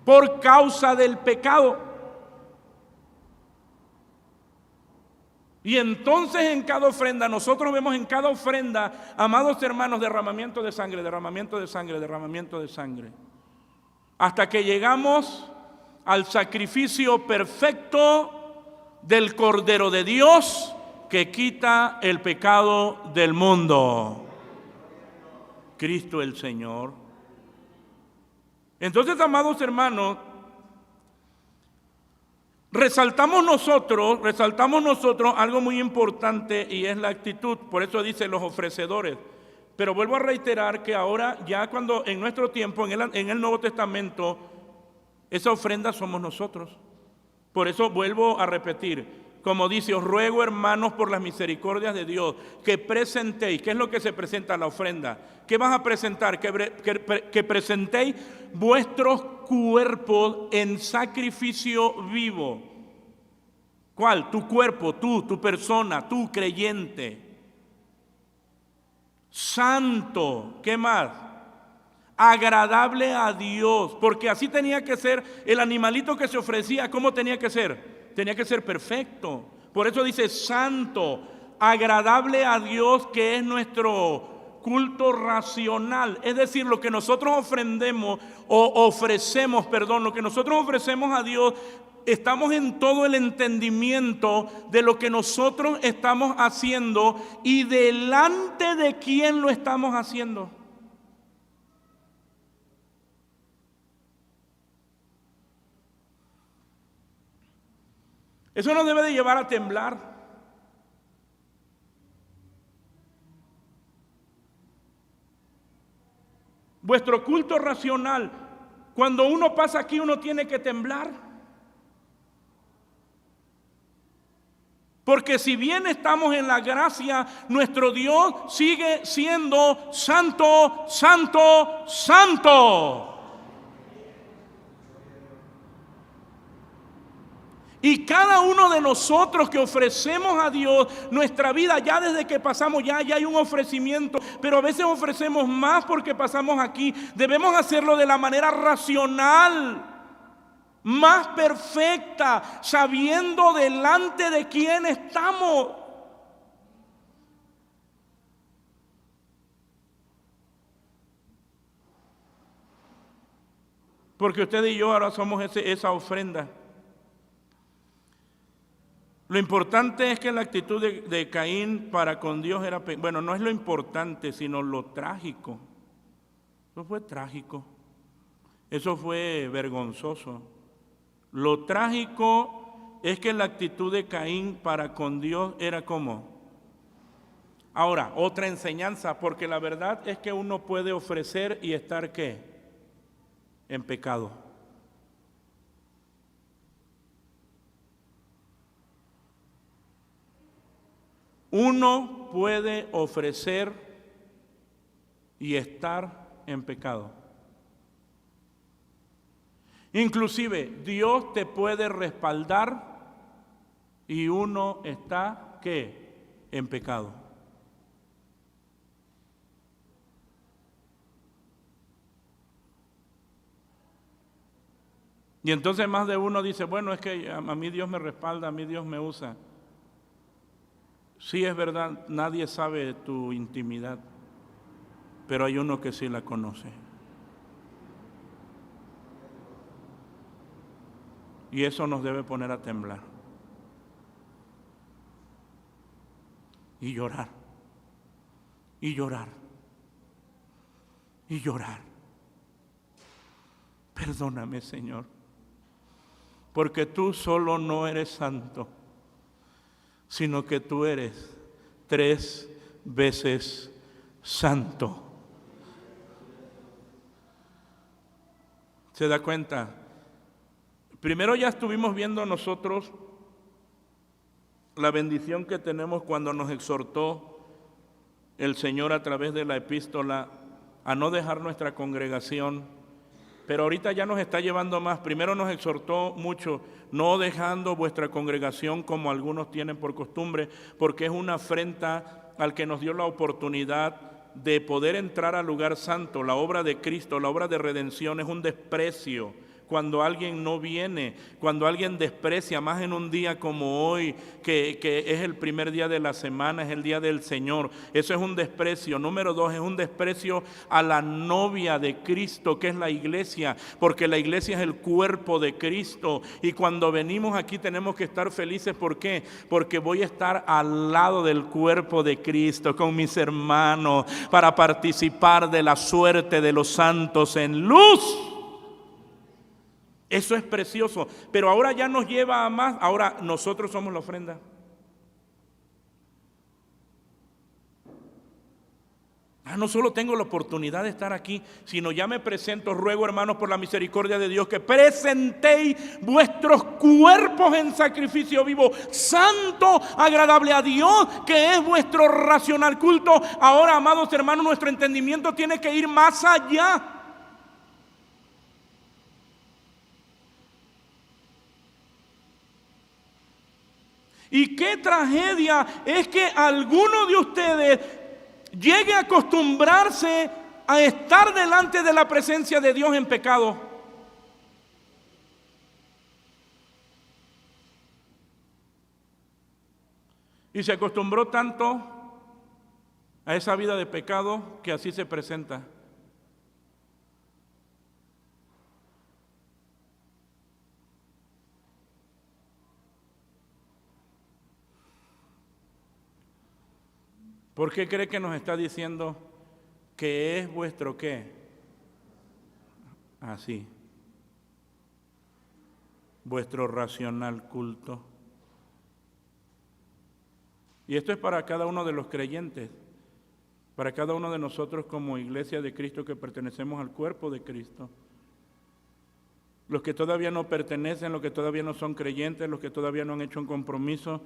por causa del pecado. Y entonces en cada ofrenda, nosotros vemos en cada ofrenda, amados hermanos, derramamiento de sangre, derramamiento de sangre, derramamiento de sangre. Hasta que llegamos al sacrificio perfecto del Cordero de Dios que quita el pecado del mundo. Cristo el Señor. Entonces, amados hermanos, resaltamos nosotros algo muy importante y es la actitud. Por eso dice los ofrecedores. Pero vuelvo a reiterar que ahora, ya cuando en nuestro tiempo, en el Nuevo Testamento, esa ofrenda somos nosotros. Por eso vuelvo a repetir, como dice, os ruego, hermanos, por las misericordias de Dios, que presentéis. ¿Qué es lo que se presenta? La ofrenda. ¿Qué vas a presentar? Que presentéis vuestros cuerpos en sacrificio vivo. ¿Cuál? Tu cuerpo, tu persona, tu creyente. Santo. ¿Qué más? Agradable a Dios. Porque así tenía que ser el animalito que se ofrecía. ¿Cómo tenía que ser? Tenía que ser perfecto. Por eso dice santo, agradable a Dios, que es nuestro culto racional. Es decir, lo que nosotros ofrecemos a Dios, estamos en todo el entendimiento de lo que nosotros estamos haciendo y delante de quién lo estamos haciendo. Eso nos debe de llevar a temblar. Vuestro culto racional, cuando uno pasa aquí, uno tiene que temblar. Porque si bien estamos en la gracia, nuestro Dios sigue siendo santo, santo, santo. Y cada uno de nosotros que ofrecemos a Dios nuestra vida, ya desde que pasamos, ya hay un ofrecimiento, pero a veces ofrecemos más porque pasamos aquí. Debemos hacerlo de la manera racional, más perfecta, sabiendo delante de quién estamos. Porque usted y yo ahora somos esa ofrenda. Lo importante es que la actitud de Caín para con Dios era, bueno, no es lo importante, sino lo trágico. Eso fue trágico. Eso fue vergonzoso. Lo trágico es que la actitud de Caín para con Dios era como. Ahora, otra enseñanza, porque la verdad es que uno puede ofrecer y estar ¿qué? En pecado. Uno puede ofrecer y estar en pecado. Inclusive Dios te puede respaldar y uno está ¿qué? En pecado. Y entonces más de uno dice, bueno, es que a mí Dios me respalda, a mí Dios me usa. Sí, es verdad, nadie sabe tu intimidad, pero hay uno que sí la conoce. Y eso nos debe poner a temblar. Y llorar. Y llorar. Y llorar. Perdóname, Señor, porque tú solo no eres santo, sino que tú eres 3 veces santo. ¿Se da cuenta? Primero ya estuvimos viendo nosotros la bendición que tenemos cuando nos exhortó el Señor a través de la epístola a no dejar nuestra congregación. Pero ahorita ya nos está llevando más. Primero nos exhortó mucho, no dejando vuestra congregación como algunos tienen por costumbre, porque es una afrenta al que nos dio la oportunidad de poder entrar al lugar santo. La obra de Cristo, la obra de redención es un desprecio. Cuando alguien no viene, cuando alguien desprecia, más en un día como hoy, que es el primer día de la semana, es el día del Señor. Eso es un desprecio. Número 2, es un desprecio a la novia de Cristo, que es la iglesia, porque la iglesia es el cuerpo de Cristo. Y cuando venimos aquí tenemos que estar felices. ¿Por qué? Porque voy a estar al lado del cuerpo de Cristo, con mis hermanos, para participar de la suerte de los santos en luz. Eso es precioso, pero ahora ya nos lleva a más. Ahora nosotros somos la ofrenda. No solo tengo la oportunidad de estar aquí, sino ya me presento. Ruego, hermanos, por la misericordia de Dios, que presentéis vuestros cuerpos en sacrificio vivo, santo, agradable a Dios, que es vuestro racional culto. Ahora, amados hermanos, nuestro entendimiento tiene que ir más allá. Y qué tragedia es que alguno de ustedes llegue a acostumbrarse a estar delante de la presencia de Dios en pecado. Y se acostumbró tanto a esa vida de pecado que así se presenta. ¿Por qué cree que nos está diciendo que es vuestro qué? Así. Vuestro racional culto. Y esto es para cada uno de los creyentes, para cada uno de nosotros como iglesia de Cristo que pertenecemos al cuerpo de Cristo. Los que todavía no pertenecen, los que todavía no son creyentes, los que todavía no han hecho un compromiso,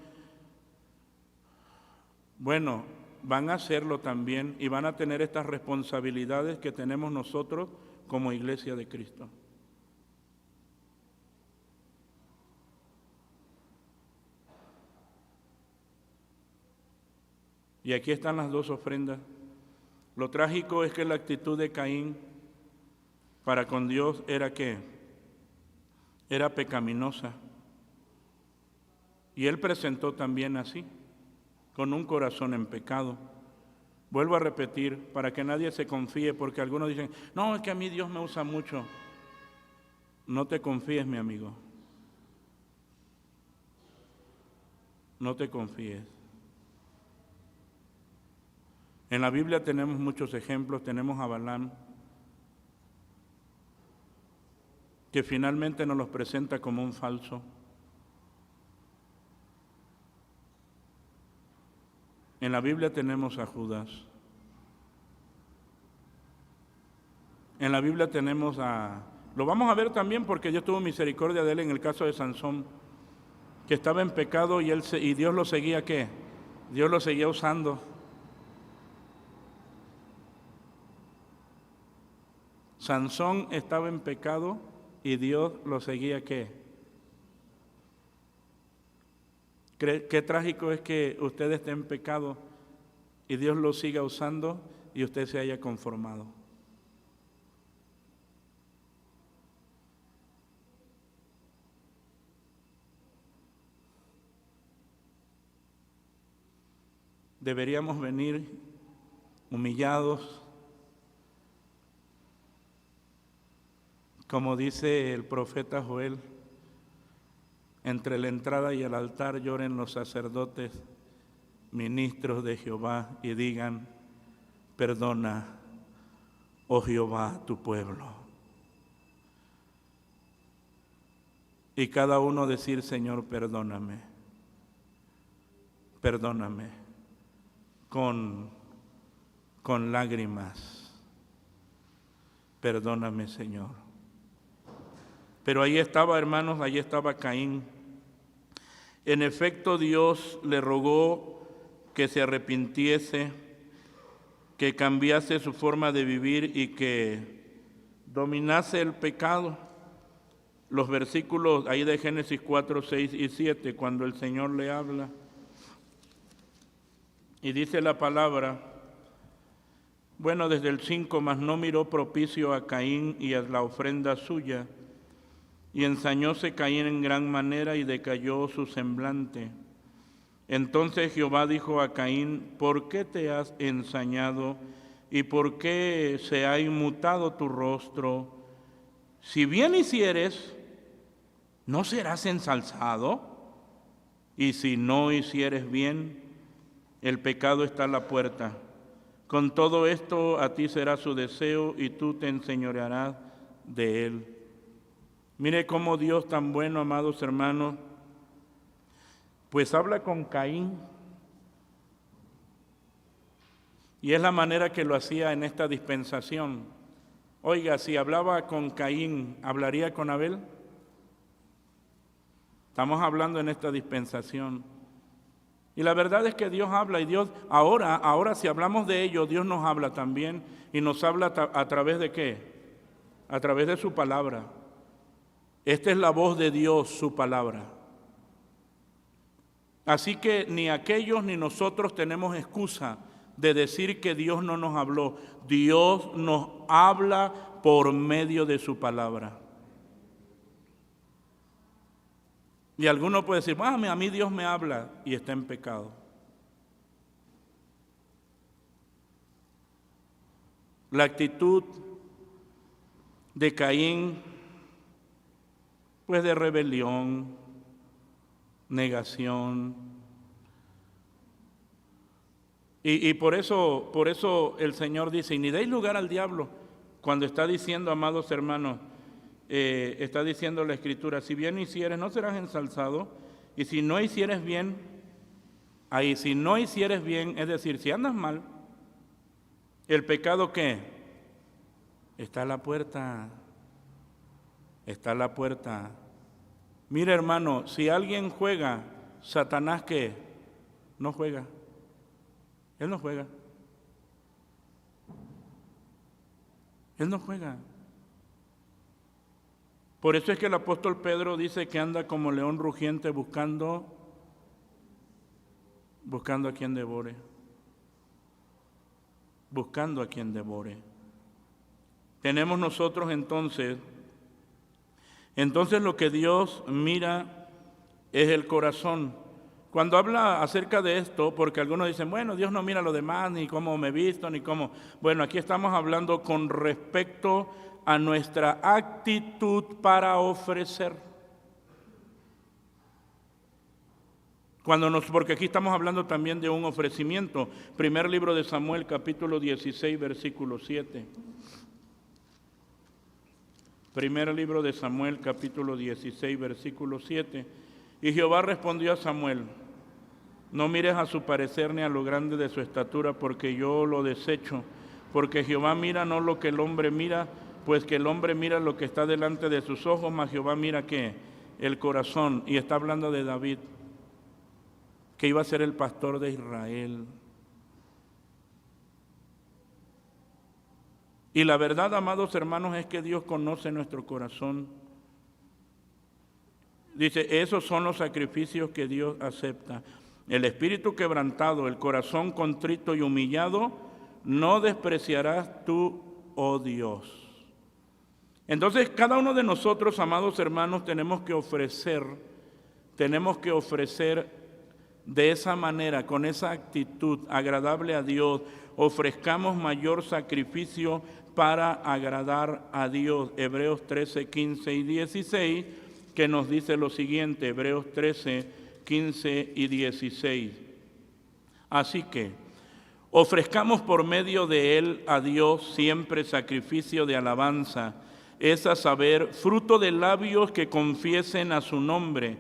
bueno, van a hacerlo también y van a tener estas responsabilidades que tenemos nosotros como iglesia de Cristo. Y aquí están las dos ofrendas. Lo trágico es que la actitud de Caín para con Dios era ¿qué? Era pecaminosa. Y él presentó también así, con un corazón en pecado. Vuelvo a repetir, para que nadie se confíe, porque algunos dicen, no, es que a mí Dios me usa mucho. No te confíes, mi amigo. No te confíes. En la Biblia tenemos muchos ejemplos, tenemos a Balaam, que finalmente nos los presenta como un falso. En la Biblia tenemos a Judas. En la Biblia tenemos a... Lo vamos a ver también porque Dios tuvo misericordia de él en el caso de Sansón, que estaba en pecado y Dios lo seguía, ¿qué? Dios lo seguía usando. Sansón estaba en pecado y Dios lo seguía, ¿qué? Qué trágico es que usted esté en pecado y Dios lo siga usando y usted se haya conformado. Deberíamos venir humillados, como dice el profeta Joel, entre la entrada y el altar lloren los sacerdotes, ministros de Jehová, y digan, perdona, oh Jehová, tu pueblo. Y cada uno decir, Señor, perdóname, perdóname, con lágrimas, perdóname, Señor. Pero ahí estaba, hermanos, ahí estaba Caín. En efecto, Dios le rogó que se arrepintiese, que cambiase su forma de vivir y que dominase el pecado. Los versículos ahí de Génesis 4, 6 y 7, cuando el Señor le habla, y dice la palabra, bueno, desde el 5, mas no miró propicio a Caín y a la ofrenda suya, y ensañóse Caín en gran manera y decayó su semblante. Entonces Jehová dijo a Caín, ¿por qué te has ensañado y por qué se ha inmutado tu rostro? Si bien hicieres, ¿no serás ensalzado? Y si no hicieres bien, el pecado está a la puerta. Con todo esto a ti será su deseo y tú te enseñorearás de él. Mire cómo Dios tan bueno, amados hermanos, pues habla con Caín. Y es la manera que lo hacía en esta dispensación. Oiga, si hablaba con Caín, ¿hablaría con Abel? Estamos hablando en esta dispensación. Y la verdad es que Dios habla y Dios, ahora si hablamos de ello, Dios nos habla también y nos habla a través de ¿qué? A través de su palabra. Esta es la voz de Dios, su palabra. Así que ni aquellos ni nosotros tenemos excusa de decir que Dios no nos habló. Dios nos habla por medio de su palabra. Y alguno puede decir, a mí Dios me habla y está en pecado. La actitud de Caín, pues de rebelión, negación. Y por eso el Señor dice, y ni deis lugar al diablo, cuando está diciendo, amados hermanos, está diciendo la Escritura, si bien hicieres, no serás ensalzado, y si no hicieres bien, si no hicieres bien, es decir, si andas mal, el pecado ¿qué? Está a la puerta, está a la puerta. Mira, hermano, si alguien juega, Satanás ¿qué? No juega, él no juega, él no juega. Por eso es que el apóstol Pedro dice que anda como león rugiente buscando a quien devore. buscando a quien devore. Tenemos nosotros entonces lo que Dios mira es el corazón. Cuando habla acerca de esto, porque algunos dicen, bueno, Dios no mira lo demás, ni cómo me he visto, ni cómo... Bueno, aquí estamos hablando con respecto a nuestra actitud para ofrecer. Porque aquí estamos hablando también de un ofrecimiento. Primer libro de Samuel, capítulo 16, versículo 7. Primer libro de Samuel, capítulo 16, versículo 7. Y Jehová respondió a Samuel: no mires a su parecer ni a lo grande de su estatura, porque yo lo desecho. Porque Jehová mira no lo que el hombre mira, pues que el hombre mira lo que está delante de sus ojos, mas Jehová mira ¿qué? El corazón. Y está hablando de David, que iba a ser el pastor de Israel. Y la verdad, amados hermanos, es que Dios conoce nuestro corazón. Dice, esos son los sacrificios que Dios acepta. El espíritu quebrantado, el corazón contrito y humillado, no despreciarás tú, oh Dios. Entonces, cada uno de nosotros, amados hermanos, tenemos que ofrecer de esa manera, con esa actitud agradable a Dios. Ofrezcamos mayor sacrificio para agradar a Dios. Hebreos 13, 15 y 16, que nos dice lo siguiente, Hebreos 13, 15 y 16. Así que ofrezcamos por medio de él a Dios siempre sacrificio de alabanza, es a saber, fruto de labios que confiesen a su nombre,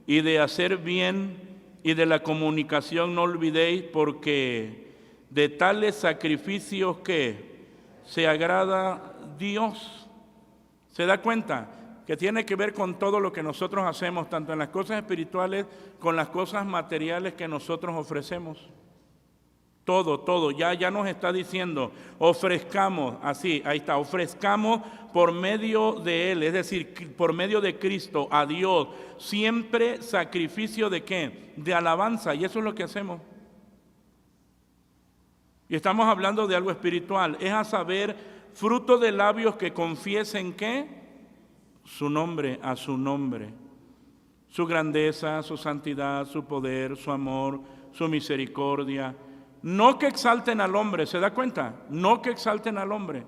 y de hacer bien y de la comunicación no olvidéis, porque de tales sacrificios que se agrada Dios. ¿Se da cuenta? Que tiene que ver con todo lo que nosotros hacemos, tanto en las cosas espirituales, con las cosas materiales que nosotros ofrecemos. Todo, ya nos está diciendo, ofrezcamos, así, ahí está, ofrezcamos por medio de Él, es decir, por medio de Cristo, a Dios, siempre sacrificio de ¿qué? De alabanza, y eso es lo que hacemos. Y estamos hablando de algo espiritual, es a saber, fruto de labios que confiesen ¿qué? Su nombre, a su nombre, su grandeza, su santidad, su poder, su amor, su misericordia. No que exalten al hombre, ¿se da cuenta? No que exalten al hombre.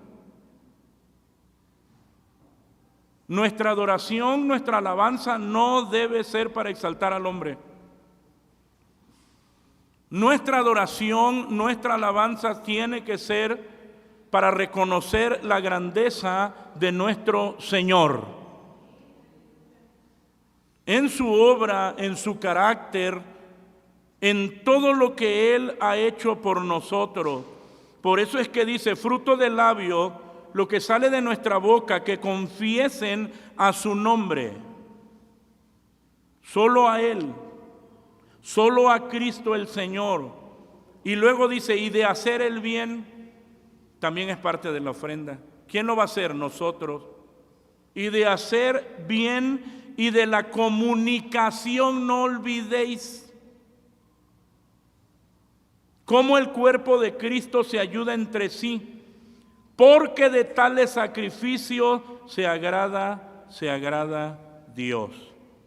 Nuestra adoración, nuestra alabanza no debe ser para exaltar al hombre. Nuestra adoración, nuestra alabanza tiene que ser para reconocer la grandeza de nuestro Señor. En su obra, en su carácter, en todo lo que Él ha hecho por nosotros. Por eso es que dice, fruto del labio, lo que sale de nuestra boca, que confiesen a su nombre. Solo a Él, solo a Cristo el Señor. Y luego dice, y de hacer el bien, también es parte de la ofrenda. ¿Quién lo va a hacer? Nosotros. Y de hacer bien y de la comunicación no olvidéis. Cómo el cuerpo de Cristo se ayuda entre sí, porque de tales sacrificios se agrada Dios.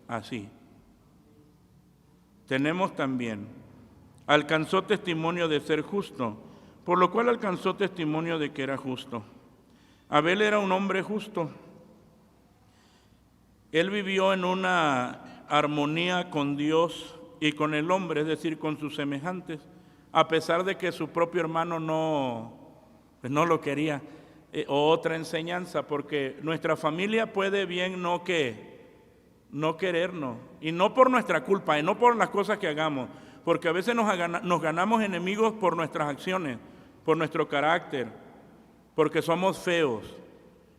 Así. Tenemos también, alcanzó testimonio de ser justo, por lo cual alcanzó testimonio de que era justo. Abel era un hombre justo. Él vivió en una armonía con Dios y con el hombre, es decir, con sus semejantes, a pesar de que su propio hermano no lo quería. Otra enseñanza, porque nuestra familia puede bien no querernos, y no por nuestra culpa, y no por las cosas que hagamos, porque a veces nos ganamos enemigos por nuestras acciones, por nuestro carácter, porque somos feos.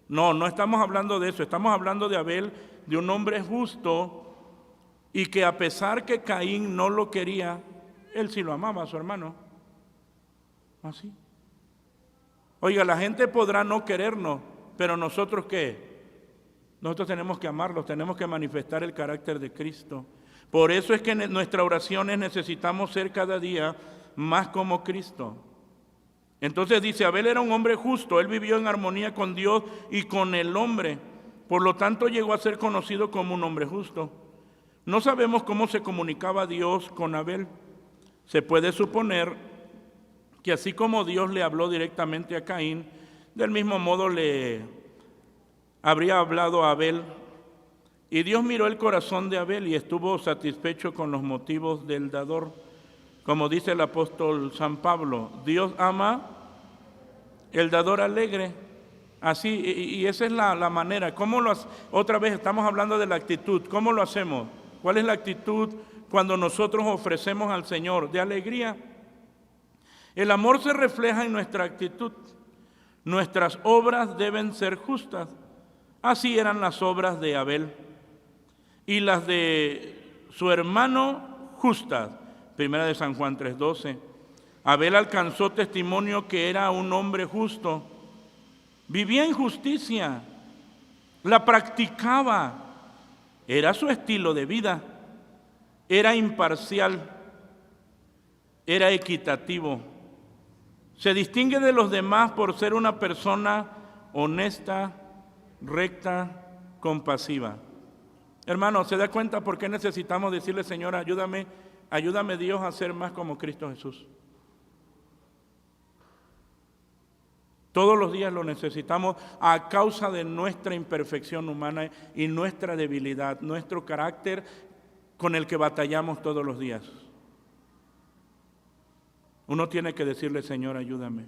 No estamos hablando de eso, estamos hablando de Abel, de un hombre justo, y que a pesar que Caín no lo quería, él sí lo amaba a su hermano. Así. Oiga, la gente podrá no querernos, pero nosotros ¿qué? Nosotros tenemos que amarlos, tenemos que manifestar el carácter de Cristo. Por eso es que en nuestras oraciones necesitamos ser cada día más como Cristo. Entonces dice, Abel era un hombre justo, él vivió en armonía con Dios y con el hombre. Por lo tanto, llegó a ser conocido como un hombre justo. No sabemos cómo se comunicaba Dios con Abel. Se puede suponer que así como Dios le habló directamente a Caín, del mismo modo le habría hablado a Abel. Y Dios miró el corazón de Abel y estuvo satisfecho con los motivos del dador. Como dice el apóstol San Pablo, Dios ama el dador alegre. Así, y esa es la manera. Otra vez estamos hablando de la actitud. ¿Cómo lo hacemos? ¿Cuál es la actitud cuando nosotros ofrecemos al Señor? De alegría. El amor se refleja en nuestra actitud. Nuestras obras deben ser justas. Así eran las obras de Abel. Y las de su hermano justas. Primera de San Juan 3:12. Abel alcanzó testimonio que era un hombre justo. Vivía en justicia. La practicaba. Era su estilo de vida. Era imparcial. Era equitativo. Se distingue de los demás por ser una persona honesta, recta, compasiva. Hermano, ¿se da cuenta por qué necesitamos decirle, Señor, ayúdame Dios a ser más como Cristo Jesús? Todos los días lo necesitamos a causa de nuestra imperfección humana y nuestra debilidad, nuestro carácter con el que batallamos todos los días. Uno tiene que decirle, Señor, ayúdame.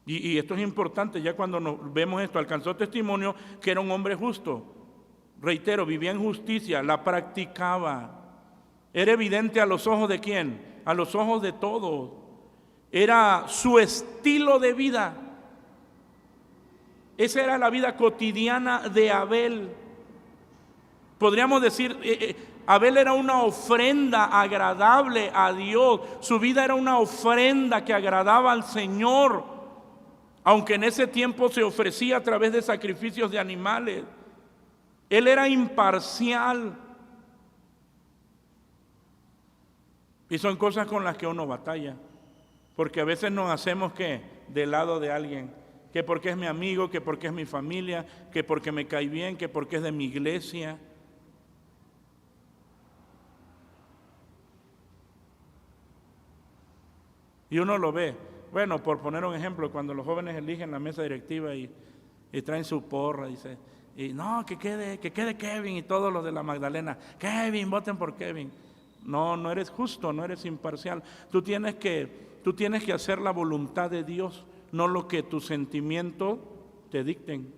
Y esto es importante, ya cuando vemos esto, alcanzó testimonio que era un hombre justo. Reitero, vivía en justicia, la practicaba. Era evidente a los ojos de ¿quién? A los ojos de todos. Era su estilo de vida. Esa era la vida cotidiana de Abel. Podríamos decir, Abel era una ofrenda agradable a Dios. Su vida era una ofrenda que agradaba al Señor, aunque en ese tiempo se ofrecía a través de sacrificios de animales. Él era imparcial. Y son cosas con las que uno batalla. Porque a veces nos hacemos que del lado de alguien, que porque es mi amigo, que porque es mi familia, que porque me cae bien, que porque es de mi iglesia. Y uno lo ve. Bueno, por poner un ejemplo, cuando los jóvenes eligen la mesa directiva y traen su porra, dice, y no, que quede Kevin y todos los de la Magdalena. Kevin, voten por Kevin. No eres justo, no eres imparcial. Tú tienes que hacer la voluntad de Dios, no lo que tus sentimientos te dicten.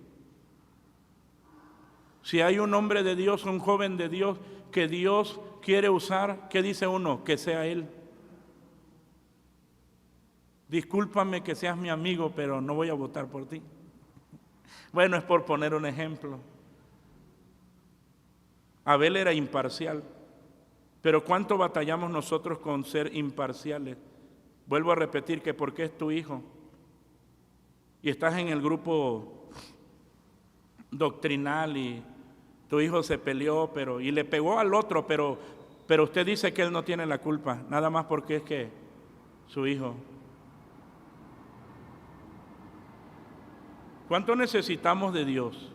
Si hay un hombre de Dios, un joven de Dios, que Dios quiere usar, ¿qué dice uno? Que sea él. Discúlpame que seas mi amigo, pero no voy a votar por ti. Bueno, es por poner un ejemplo. Abel era imparcial, pero ¿cuánto batallamos nosotros con ser imparciales? Vuelvo a repetir que porque es tu hijo y estás en el grupo doctrinal y tu hijo se peleó y le pegó al otro, pero usted dice que él no tiene la culpa, nada más porque es que su hijo. ¿Cuánto necesitamos de Dios?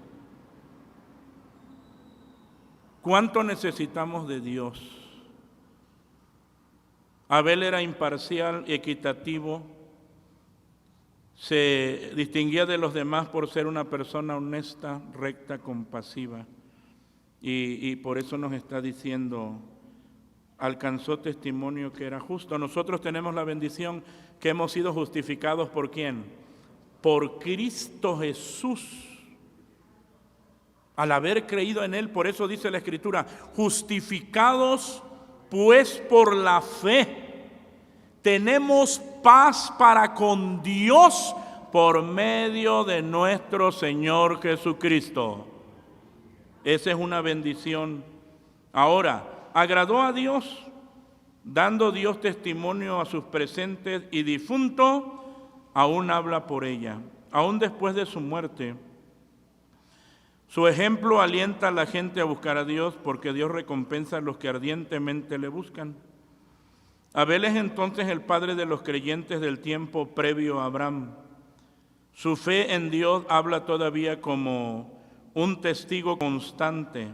¿Cuánto necesitamos de Dios? Abel era imparcial, equitativo, se distinguía de los demás por ser una persona honesta, recta, compasiva. Y por eso nos está diciendo, alcanzó testimonio que era justo. Nosotros tenemos la bendición que hemos sido justificados ¿por quién? Por Cristo Jesús. Al haber creído en Él, por eso dice la Escritura, justificados pues por la fe, tenemos paz para con Dios por medio de nuestro Señor Jesucristo. Esa es una bendición. Ahora, agradó a Dios, dando Dios testimonio a sus presentes y difuntos, aún habla por ella, aún después de su muerte. Su ejemplo alienta a la gente a buscar a Dios porque Dios recompensa a los que ardientemente le buscan. Abel es entonces el padre de los creyentes del tiempo previo a Abraham. Su fe en Dios habla todavía como un testigo constante.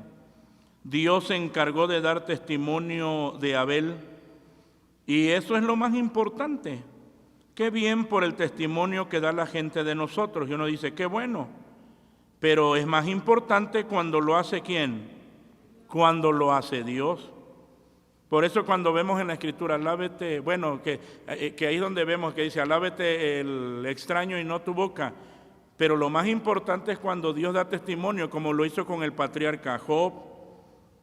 Dios se encargó de dar testimonio de Abel y eso es lo más importante. Qué bien por el testimonio que da la gente de nosotros. Y uno dice, qué bueno. Pero es más importante cuando lo hace ¿quién? Cuando lo hace Dios. Por eso cuando vemos en la Escritura, alábete, bueno, que ahí es donde vemos que dice, alábete el extraño y no tu boca. Pero lo más importante es cuando Dios da testimonio, como lo hizo con el patriarca Job.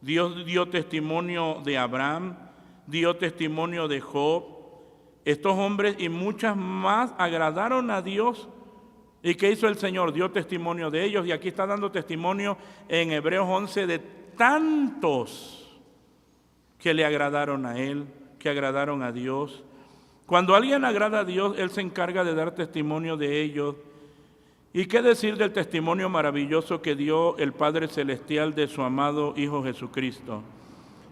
Dios dio testimonio de Abraham, dio testimonio de Job. Estos hombres y muchas más agradaron a Dios. ¿Y qué hizo el Señor? Dio testimonio de ellos. Y aquí está dando testimonio en Hebreos 11 de tantos que le agradaron a Él, que agradaron a Dios. Cuando alguien agrada a Dios, Él se encarga de dar testimonio de ellos. ¿Y qué decir del testimonio maravilloso que dio el Padre Celestial de su amado Hijo Jesucristo?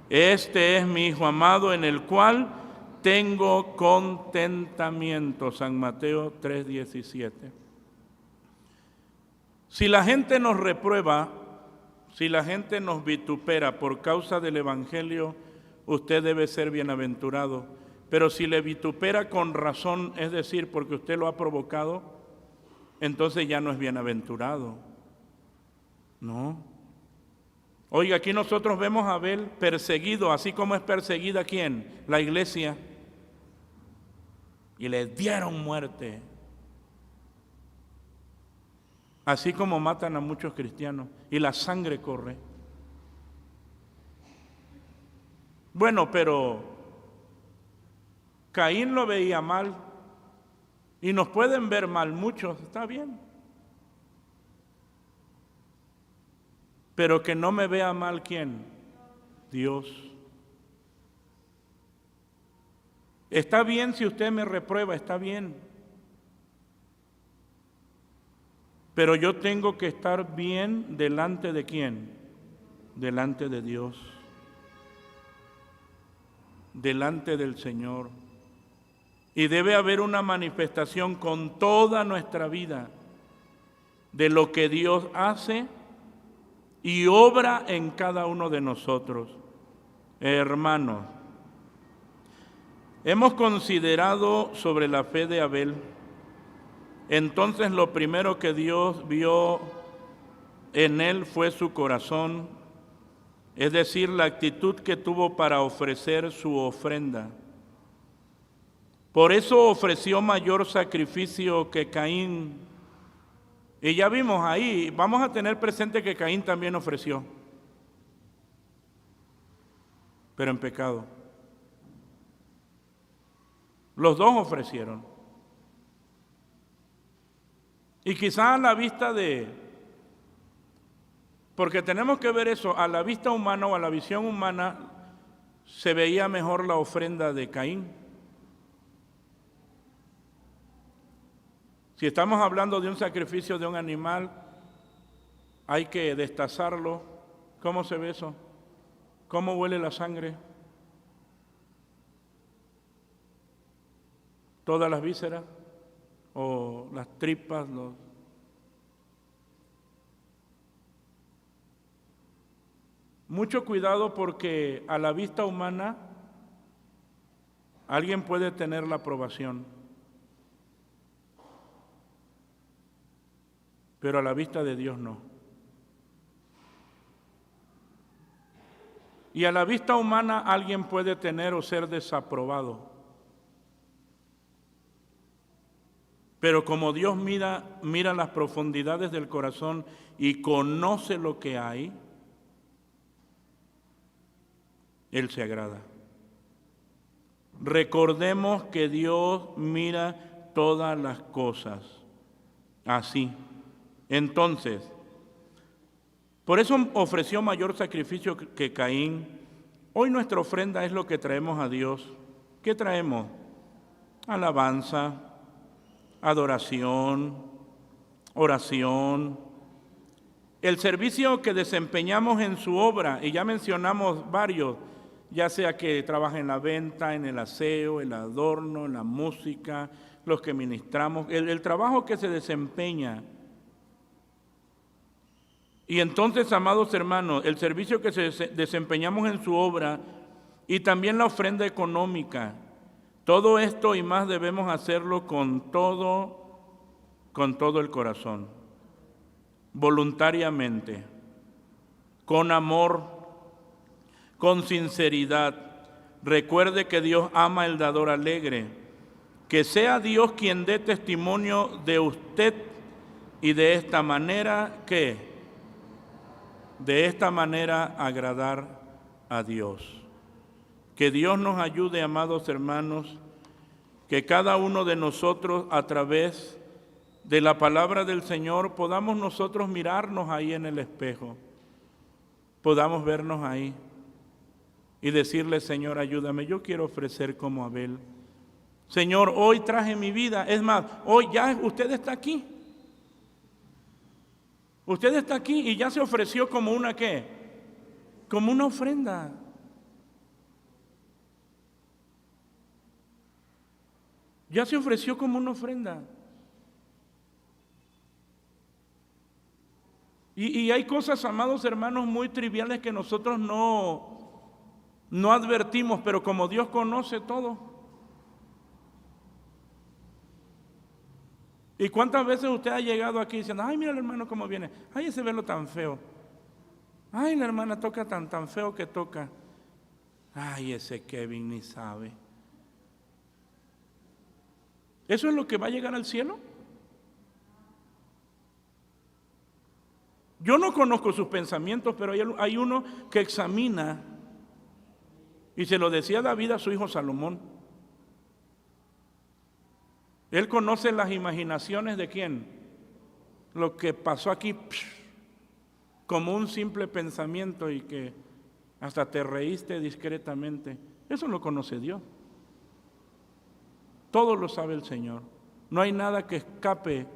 Este es mi Hijo amado en el cual tengo contentamiento. San Mateo 3:17. Si la gente nos reprueba, si la gente nos vitupera por causa del Evangelio, usted debe ser bienaventurado. Pero si le vitupera con razón, es decir, porque usted lo ha provocado, entonces ya no es bienaventurado. No. Oiga, aquí nosotros vemos a Abel perseguido, así como es perseguida ¿quién? La iglesia. Y le dieron muerte. Así como matan a muchos cristianos y la sangre corre. Bueno, pero Caín lo veía mal y nos pueden ver mal muchos, está bien. Pero que no me vea mal ¿quién? Dios. Está bien si usted me reprueba, está bien. Pero yo tengo que estar bien delante de ¿quién? Delante de Dios. Delante del Señor. Y debe haber una manifestación con toda nuestra vida de lo que Dios hace y obra en cada uno de nosotros. Hermanos, hemos considerado sobre la fe de Abel. Entonces lo primero que Dios vio en él fue su corazón, es decir, la actitud que tuvo para ofrecer su ofrenda. Por eso ofreció mayor sacrificio que Caín. Y ya vimos ahí, vamos a tener presente que Caín también ofreció, pero en pecado. Los dos ofrecieron. Y quizá a la vista porque tenemos que ver eso, a la vista humana o a la visión humana se veía mejor la ofrenda de Caín. Si estamos hablando de un sacrificio de un animal, hay que destazarlo. ¿Cómo se ve eso? ¿Cómo huele la sangre? ¿Todas las vísceras? ¿O las tripas? Mucho cuidado porque a la vista humana alguien puede tener la aprobación, pero a la vista de Dios no. Y a la vista humana alguien puede tener o ser desaprobado. Pero como Dios mira las profundidades del corazón y conoce lo que hay, Él se agrada. Recordemos que Dios mira todas las cosas así. Entonces, por eso ofreció mayor sacrificio que Caín. Hoy nuestra ofrenda es lo que traemos a Dios. ¿Qué traemos? Alabanza, adoración, oración. El servicio que desempeñamos en su obra, y ya mencionamos varios, ya sea que trabaja en la venta, en el aseo, el adorno, en la música, los que ministramos, el trabajo que se desempeña. Y entonces, amados hermanos, el servicio que desempeñamos en su obra y también la ofrenda económica, todo esto y más debemos hacerlo con todo el corazón, voluntariamente, con amor, con sinceridad. Recuerde que Dios ama el dador alegre. Que sea Dios quien dé testimonio de usted y de esta manera, ¿qué? De esta manera agradar a Dios. Que Dios nos ayude, amados hermanos, que cada uno de nosotros a través de la palabra del Señor podamos nosotros mirarnos ahí en el espejo, podamos vernos ahí y decirle: Señor, ayúdame, yo quiero ofrecer como Abel. Señor, hoy traje mi vida, es más, hoy ya usted está aquí. Usted está aquí y ya se ofreció como una ¿qué? Como una ofrenda. Ya se ofreció como una ofrenda. Y hay cosas, amados hermanos, muy triviales que nosotros no advertimos, pero como Dios conoce todo. ¿Y cuántas veces usted ha llegado aquí diciendo: ay, mira el hermano cómo viene, ay, ese velo tan feo, ay, la hermana toca tan feo que toca, ay, ese Kevin ni sabe? ¿Eso es lo que va a llegar al cielo? Yo no conozco sus pensamientos, pero hay uno que examina, y se lo decía David a su hijo Salomón. Él conoce las imaginaciones de quién. Lo que pasó aquí, como un simple pensamiento y que hasta te reíste discretamente. Eso lo conoce Dios. Todo lo sabe el Señor. No hay nada que escape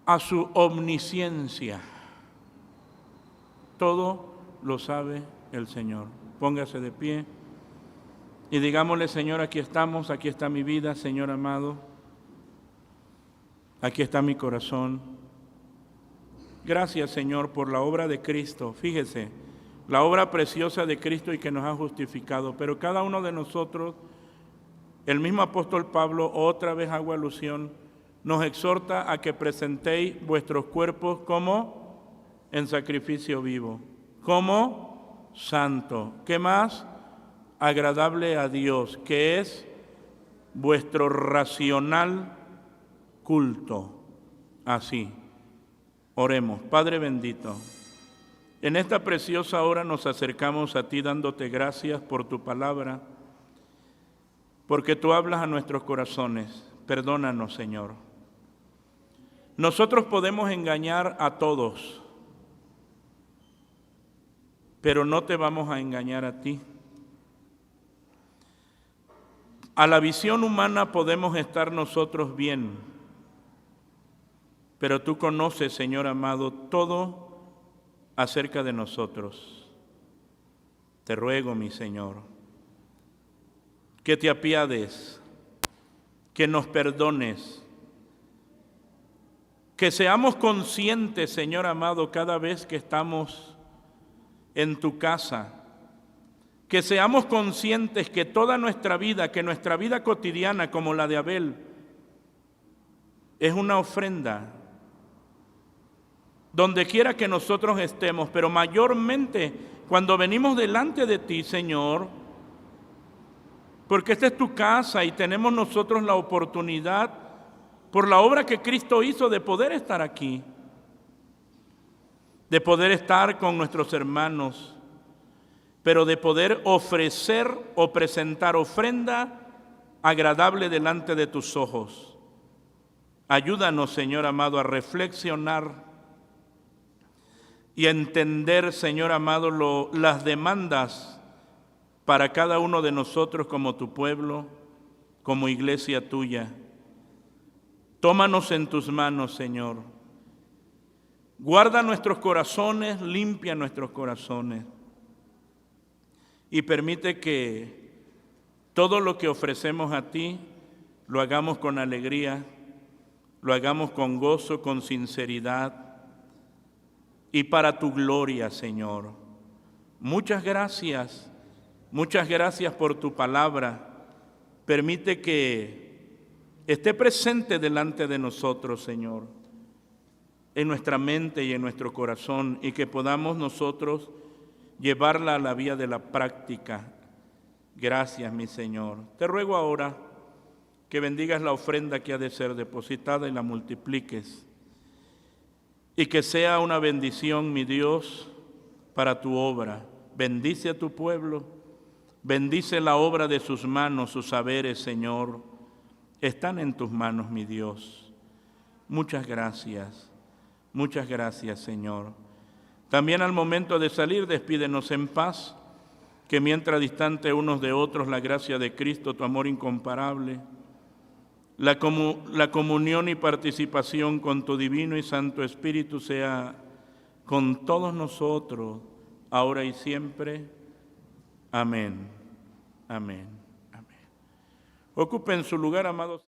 a su omnisciencia. Todo lo sabe el Señor. Póngase de pie y digámosle: Señor, aquí estamos, aquí está mi vida, Señor amado. Aquí está mi corazón. Gracias, Señor, por la obra de Cristo. Fíjese, la obra preciosa de Cristo y que nos ha justificado. Pero cada uno de nosotros, el mismo apóstol Pablo, otra vez hago alusión, nos exhorta a que presentéis vuestros cuerpos como en sacrificio vivo, como santo. ¿Qué más? Agradable a Dios, que es vuestro racional culto. Así, oremos. Padre bendito, en esta preciosa hora nos acercamos a ti dándote gracias por tu palabra, porque tú hablas a nuestros corazones. Perdónanos, Señor. Nosotros podemos engañar a todos, pero no te vamos a engañar a ti. A la visión humana podemos estar nosotros bien, pero tú conoces, Señor amado, todo acerca de nosotros. Te ruego, mi Señor, que te apiades, que nos perdones, que seamos conscientes, Señor amado, cada vez que estamos en tu casa, que seamos conscientes que toda nuestra vida, que nuestra vida cotidiana como la de Abel, es una ofrenda, donde quiera que nosotros estemos, pero mayormente cuando venimos delante de ti, Señor, porque esta es tu casa y tenemos nosotros la oportunidad, por la obra que Cristo hizo, de poder estar aquí, de poder estar con nuestros hermanos, pero de poder ofrecer o presentar ofrenda agradable delante de tus ojos. Ayúdanos, Señor amado, a reflexionar y a entender, Señor amado, las demandas para cada uno de nosotros como tu pueblo, como iglesia tuya. Tómanos en tus manos, Señor. Guarda nuestros corazones, limpia nuestros corazones. y permite que todo lo que ofrecemos a ti lo hagamos con alegría, lo hagamos con gozo, con sinceridad y para tu gloria, Señor. Muchas gracias por tu palabra. Permite que esté presente delante de nosotros, Señor, en nuestra mente y en nuestro corazón, y que podamos nosotros llevarla a la vía de la práctica. Gracias, mi Señor. Te ruego ahora que bendigas la ofrenda que ha de ser depositada y la multipliques, y que sea una bendición, mi Dios, para tu obra. Bendice a tu pueblo, bendice la obra de sus manos, sus saberes, Señor. Están en tus manos, mi Dios. Muchas gracias, Señor. También al momento de salir, despídenos en paz, que mientras distante unos de otros, la gracia de Cristo, tu amor incomparable, la comunión y participación con tu divino y santo Espíritu sea con todos nosotros, ahora y siempre. Amén. Amén. Amén. Ocupen su lugar, amados.